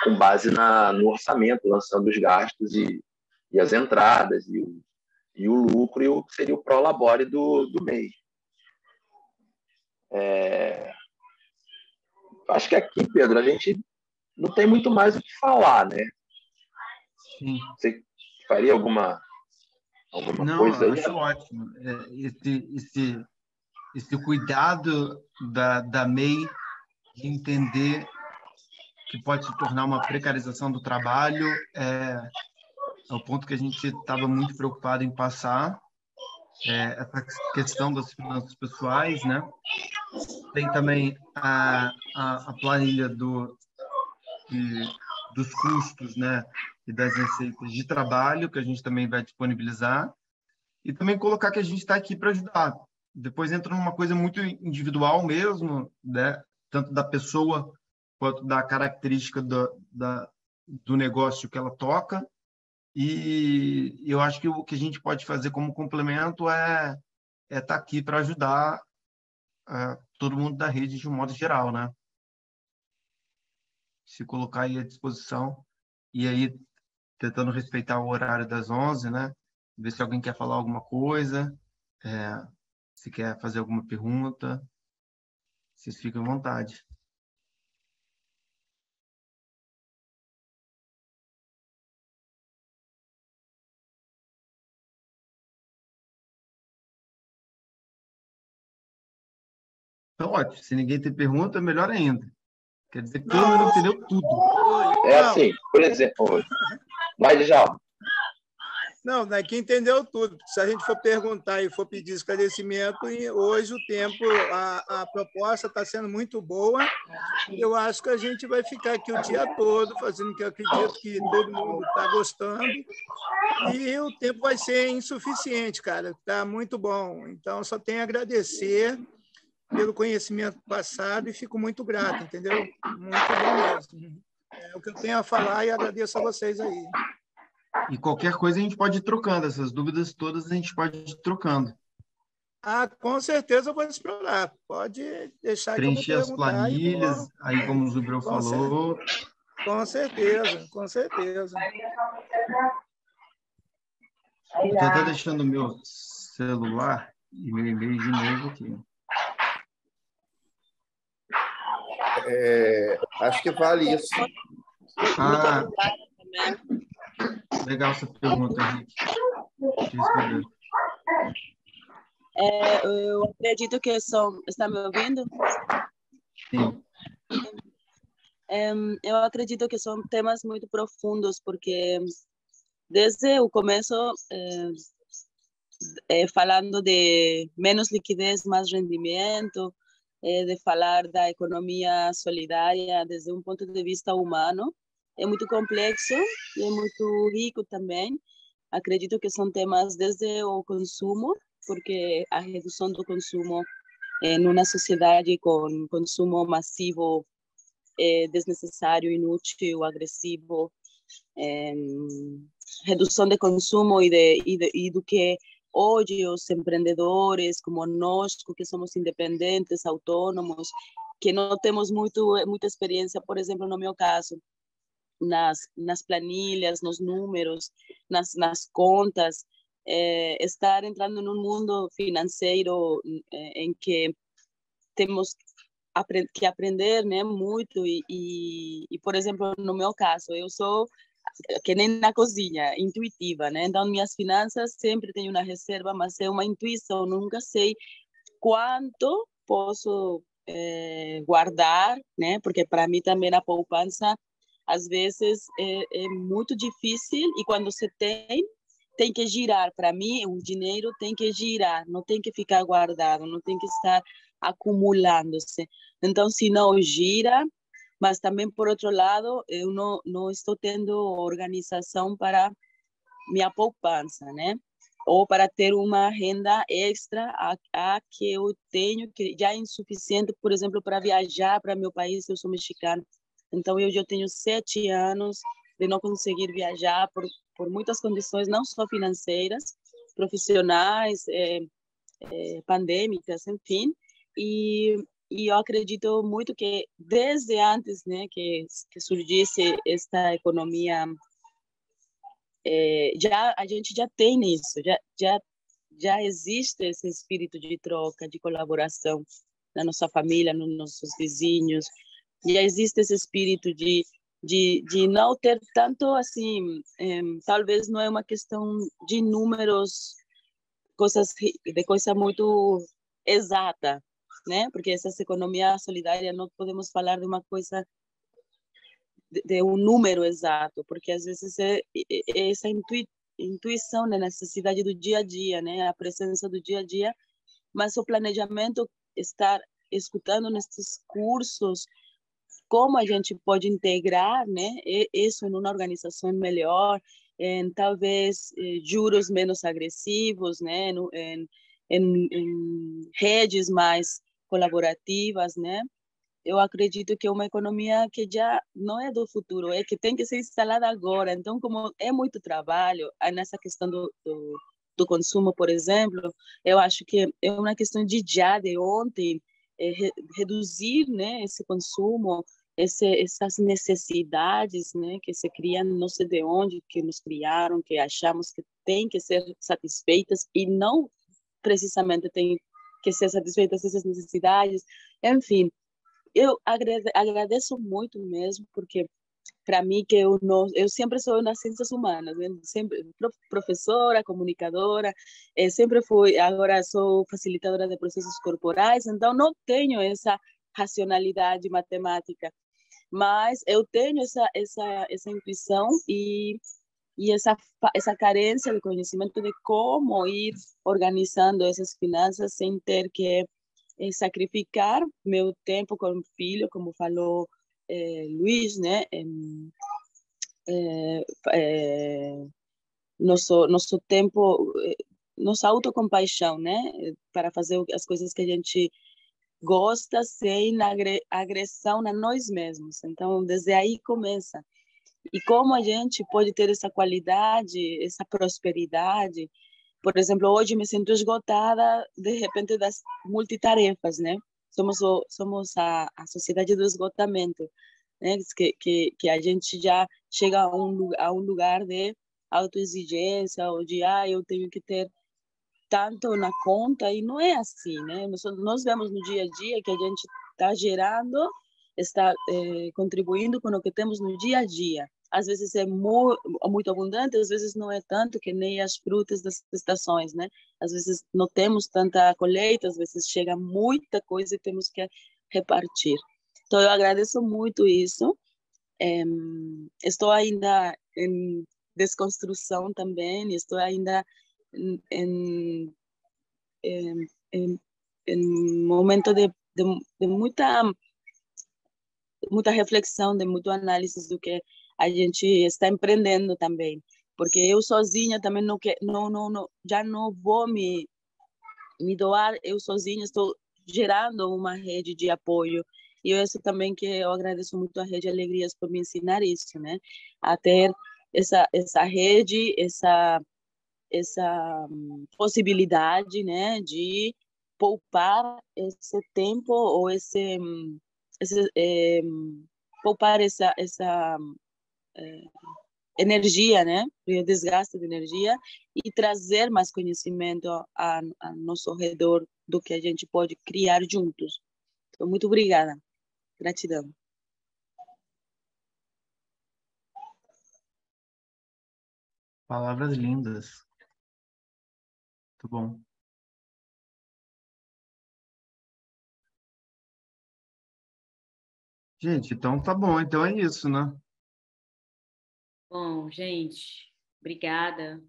com base no orçamento, lançando os gastos e as entradas, e o lucro, e o que seria o prolabore do mês. Acho que aqui, Pedro, a gente não tem muito mais o que falar, né? Sim. Você faria alguma coisa aí? Acho ótimo. Esse cuidado da MEI de entender que pode se tornar uma precarização do trabalho é o ponto que a gente estava muito preocupado em passar, essa questão das finanças pessoais, né? Tem também a planilha dos custos, né? E das receitas de trabalho, que a gente também vai disponibilizar, e também colocar que a gente está aqui para ajudar. Depois entra numa coisa muito individual mesmo, né? Tanto da pessoa quanto da característica do negócio que ela toca. E eu acho que o que a gente pode fazer como complemento é estar aqui para ajudar todo mundo da rede de um modo geral, né? Se colocar aí à disposição e aí tentando respeitar o horário das 11, né? Ver se alguém quer falar alguma coisa, se quer fazer alguma pergunta, vocês fiquem à vontade. Então, ótimo. Se ninguém tem pergunta, melhor ainda. Quer dizer que todo mundo entendeu tudo. Assim, por exemplo, vai, Djalma. Não, daqui entendeu tudo. Se a gente for perguntar e for pedir esclarecimento, e hoje o tempo, a proposta está sendo muito boa. Eu acho que a gente vai ficar aqui o dia todo fazendo o que eu acredito que todo mundo está gostando. E o tempo vai ser insuficiente, cara. Está muito bom. Então, só tenho a agradecer pelo conhecimento passado e fico muito grato, entendeu? Muito bom mesmo. É o que eu tenho a falar e agradeço a vocês aí. E qualquer coisa a gente pode ir trocando. Essas dúvidas todas a gente pode ir trocando. Com certeza eu vou explorar. Pode deixar preencher que eu vou perguntar. Preencher as planilhas, aí como o Zubreu falou. Com certeza, com certeza. Estou até deixando o meu celular e meu e-mail de novo aqui. Acho que vale isso. Legal essa pergunta, Henrique. Eu acredito que está me ouvindo? Sim. Eu acredito que são temas muito profundos, porque desde o começo, falando de menos liquidez, mais rendimento, de falar da economia solidária desde um ponto de vista humano, é muito complexo e é muito rico também. Acredito que são temas desde o consumo, porque a redução do consumo numa sociedade com consumo massivo, desnecessário, inútil, agressivo, redução de consumo e do que hoje os empreendedores como nós, que somos independentes, autônomos, que não temos muita experiência, por exemplo, no meu caso, nas planilhas, nos números, nas contas, estar entrando num mundo financeiro em que temos que aprender, né, muito e, por exemplo, no meu caso, eu sou que nem na cozinha, intuitiva, né? Então, minhas finanças sempre tenho uma reserva, mas é uma intuição, nunca sei quanto posso guardar, né? Porque para mim também a poupança, às vezes, é muito difícil, e quando você tem tem que girar. Para mim, o dinheiro tem que girar, não tem que ficar guardado, não tem que estar acumulando-se. Então, se não gira, mas também, por outro lado, eu não estou tendo organização para minha poupança, né? Ou para ter uma renda extra a que eu tenho, que já é insuficiente, por exemplo, para viajar para meu país. Eu sou mexicana, então eu já tenho 7 anos de não conseguir viajar por muitas condições, não só financeiras, profissionais, pandêmicas, enfim. E eu acredito muito que desde antes, né, que surgisse esta economia, a gente já tem isso, já existe esse espírito de troca, de colaboração na nossa família, nos nossos vizinhos. Já existe esse espírito de não ter tanto assim, talvez não é uma questão de números, de coisa muito exata, né? Porque essa economia solidária não podemos falar de uma coisa de um número exato, porque às vezes é essa intuição da necessidade do dia a dia, né? A presença do dia a dia, mas o planejamento, estar escutando nesses cursos como a gente pode integrar, né, isso em uma organização melhor, em talvez juros menos agressivos, né, em redes mais colaborativas, né. Eu acredito que é uma economia que já não é do futuro, é que tem que ser instalada agora. Então, como é muito trabalho nessa questão do consumo, por exemplo, eu acho que é uma questão de já, de ontem, reduzir, né, esse consumo, essas necessidades, né, que se criam não sei de onde, que nos criaram, que achamos que tem que ser satisfeitas e não precisamente tem que ser satisfeitas essas necessidades. Enfim, eu agradeço muito mesmo, porque para mim que eu sempre sou nas ciências humanas, né? Sempre professora, comunicadora, sempre fui, agora sou facilitadora de processos corporais, então não tenho essa racionalidade matemática, mas eu tenho essa intuição e essa carência de conhecimento de como ir organizando essas finanças sem ter que sacrificar meu tempo com o filho, como falou Luiz, né? Nosso tempo, nossa autocompaixão, né? Para fazer as coisas que a gente gosta sem agressão a nós mesmos. Então, desde aí começa. E como a gente pode ter essa qualidade, essa prosperidade. Por exemplo, hoje me sinto esgotada, de repente, das multitarefas, né? Somos a sociedade do esgotamento, né? Que a gente já chega a um lugar de autoexigência, ou de, eu tenho que ter tanto na conta, e não é assim, né? Nós vemos no dia a dia que a gente está gerando, está contribuindo com o que temos no dia a dia. Às vezes é muito abundante, às vezes não é tanto, que nem as frutas das estações, né? Às vezes não temos tanta colheita, às vezes chega muita coisa e temos que repartir. Então, eu agradeço muito isso. Estou ainda em desconstrução também, estou ainda em momento de muita reflexão, de muita análise do que a gente está empreendendo também, porque eu sozinha também já não vou me doar, eu sozinha estou gerando uma rede de apoio, e isso também que eu agradeço muito à Rede Alegrias por me ensinar isso, né, a ter essa rede, essa possibilidade, né, de poupar esse tempo ou poupar essa energia, né, o desgaste de energia, e trazer mais conhecimento a nosso redor do que a gente pode criar juntos. Então, muito obrigada. Gratidão. Palavras lindas. Muito bom. Gente, então tá bom. Então é isso, né? Bom, gente, obrigada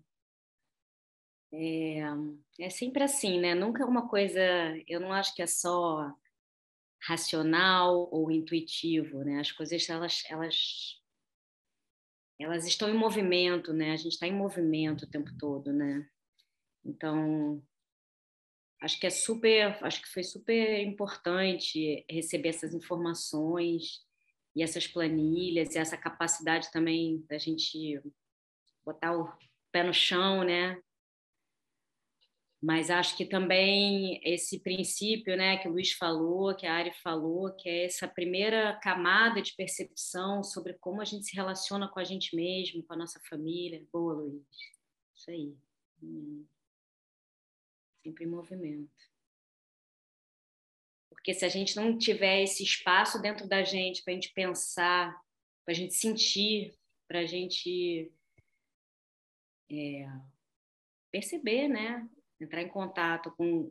É sempre assim, né? Nunca é uma coisa... Eu não acho que é só racional ou intuitivo, né? As coisas, elas estão em movimento, né? A gente está em movimento o tempo todo, né? Então, acho que foi super importante receber essas informações e essas planilhas e essa capacidade também da gente botar o pé no chão, né? Mas acho que também esse princípio, né, que o Luiz falou, que a Ari falou, que é essa primeira camada de percepção sobre como a gente se relaciona com a gente mesmo, com a nossa família. Boa, Luiz. Isso aí. Sempre em movimento. Porque se a gente não tiver esse espaço dentro da gente para a gente pensar, para a gente sentir, para a gente perceber, né? Entrar em contato com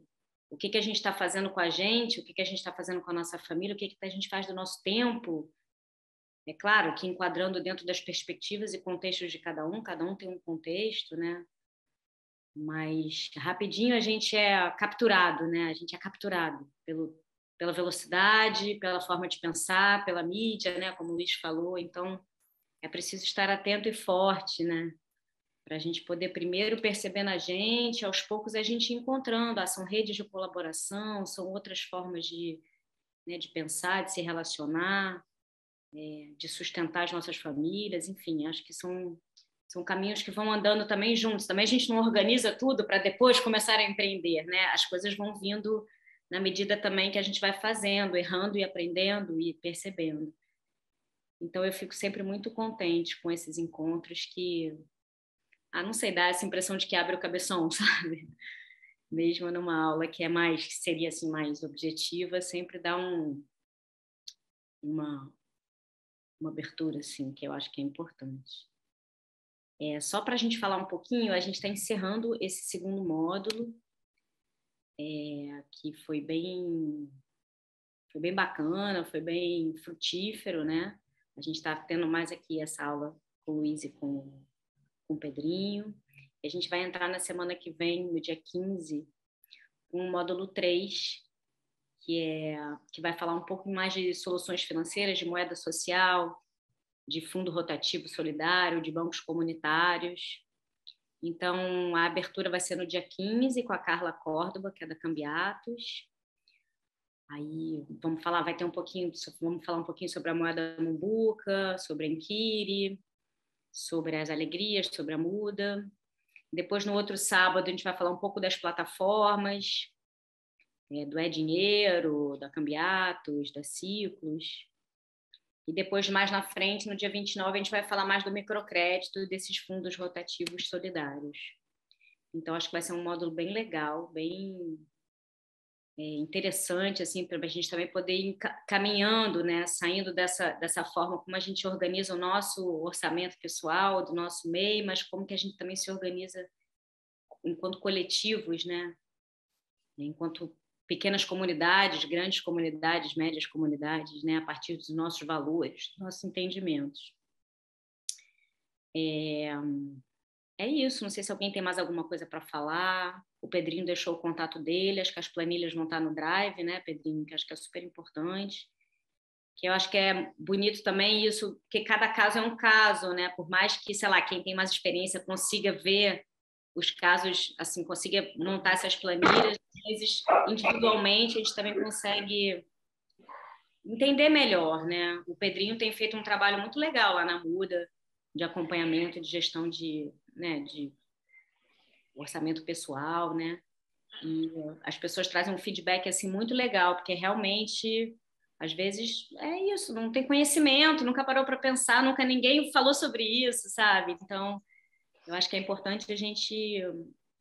o que a gente está fazendo com a gente, o que a gente está fazendo com a nossa família, o que a gente faz do nosso tempo. É claro que enquadrando dentro das perspectivas e contextos de cada um tem um contexto, né? Mas rapidinho a gente é capturado, né? A gente é capturado pela velocidade, pela forma de pensar, pela mídia, né? Como o Luiz falou. Então, é preciso estar atento e forte, né? Para a gente poder primeiro perceber na gente, aos poucos a gente ir encontrando. São redes de colaboração, são outras formas de pensar, de se relacionar, de sustentar as nossas famílias, enfim, acho que são caminhos que vão andando também juntos. Também a gente não organiza tudo para depois começar a empreender, né? As coisas vão vindo na medida também que a gente vai fazendo, errando e aprendendo e percebendo. Então eu fico sempre muito contente com esses encontros que, não sei, dá essa impressão de que abre o cabeção, sabe? Mesmo numa aula que seria assim mais objetiva, sempre dá uma abertura assim, que eu acho que é importante. Só para a gente falar um pouquinho, a gente está encerrando esse segundo módulo, que foi bem bacana, foi bem frutífero, né? A gente está tendo mais aqui essa aula com o Luiz e com o Pedrinho. E a gente vai entrar na semana que vem, no dia 15, com o módulo 3, que vai falar um pouco mais de soluções financeiras, de moeda social, de fundo rotativo solidário, de bancos comunitários. Então, a abertura vai ser no dia 15, com a Carla Córdoba, que é da Cambiatos. Aí vamos falar um pouquinho sobre a moeda Mumbuca, sobre a Enquire, sobre as alegrias, sobre a muda. Depois, no outro sábado, a gente vai falar um pouco das plataformas, do Dinheiro, da Cambiatos, da Ciclos. E depois, mais na frente, no dia 29, a gente vai falar mais do microcrédito e desses fundos rotativos solidários. Então, acho que vai ser um módulo bem legal, bem interessante, assim, para a gente também poder ir caminhando, né? Saindo dessa forma como a gente organiza o nosso orçamento pessoal, do nosso MEI, mas como que a gente também se organiza enquanto coletivos, né? Enquanto pequenas comunidades, grandes comunidades, médias comunidades, né? A partir dos nossos valores, dos nossos entendimentos. É isso, não sei se alguém tem mais alguma coisa para falar. O Pedrinho deixou o contato dele, acho que as planilhas vão estar no Drive, né, Pedrinho? Que acho que é super importante. Que eu acho que é bonito também isso, porque cada caso é um caso, né? Por mais que, sei lá, quem tem mais experiência consiga ver os casos, assim, consiga montar essas planilhas, às vezes, individualmente, a gente também consegue entender melhor, né? O Pedrinho tem feito um trabalho muito legal lá na Muda, de acompanhamento, de gestão de orçamento pessoal, né? E as pessoas trazem um feedback assim muito legal, porque realmente às vezes é isso, não tem conhecimento, nunca parou para pensar, nunca ninguém falou sobre isso, sabe? Então, eu acho que é importante a gente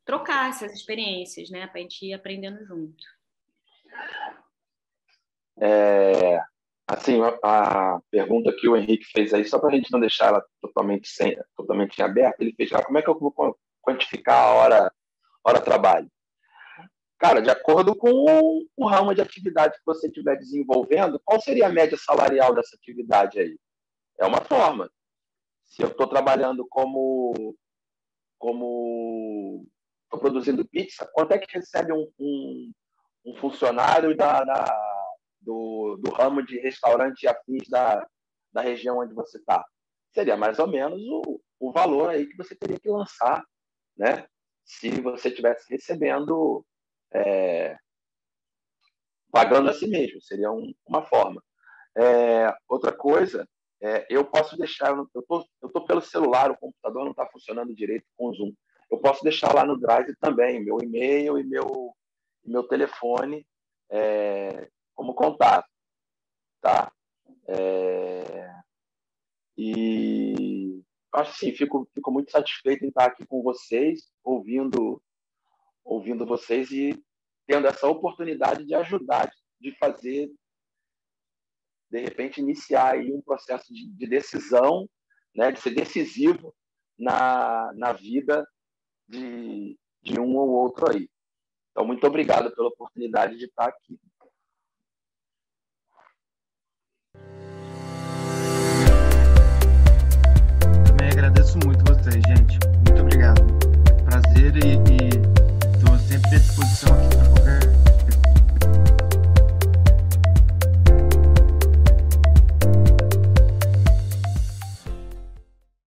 trocar essas experiências, né, para a gente ir aprendendo junto. Assim, a pergunta que o Henrique fez aí, só para a gente não deixar ela totalmente em aberto, ele fez, como é que eu vou quantificar a hora trabalho? Cara, de acordo com o ramo de atividade que você estiver desenvolvendo, qual seria a média salarial dessa atividade aí? É uma forma. Se eu estou trabalhando como estou produzindo pizza, quanto é que recebe um funcionário do ramo de restaurante e afins da região onde você está? Seria mais ou menos o valor aí que você teria que lançar, né? Se você estivesse recebendo, pagando a si mesmo, seria uma forma. Outra coisa, eu posso deixar, eu estou pelo celular, o computador não está funcionando direito com o Zoom. Eu posso deixar lá no Drive também, meu e-mail e meu telefone como contato, tá? E acho que sim, fico muito satisfeito em estar aqui com vocês, ouvindo vocês e tendo essa oportunidade de ajudar, de fazer, de repente, iniciar aí um processo de decisão, né, de ser decisivo na vida de um ou outro aí. Então, muito obrigado pela oportunidade de estar aqui.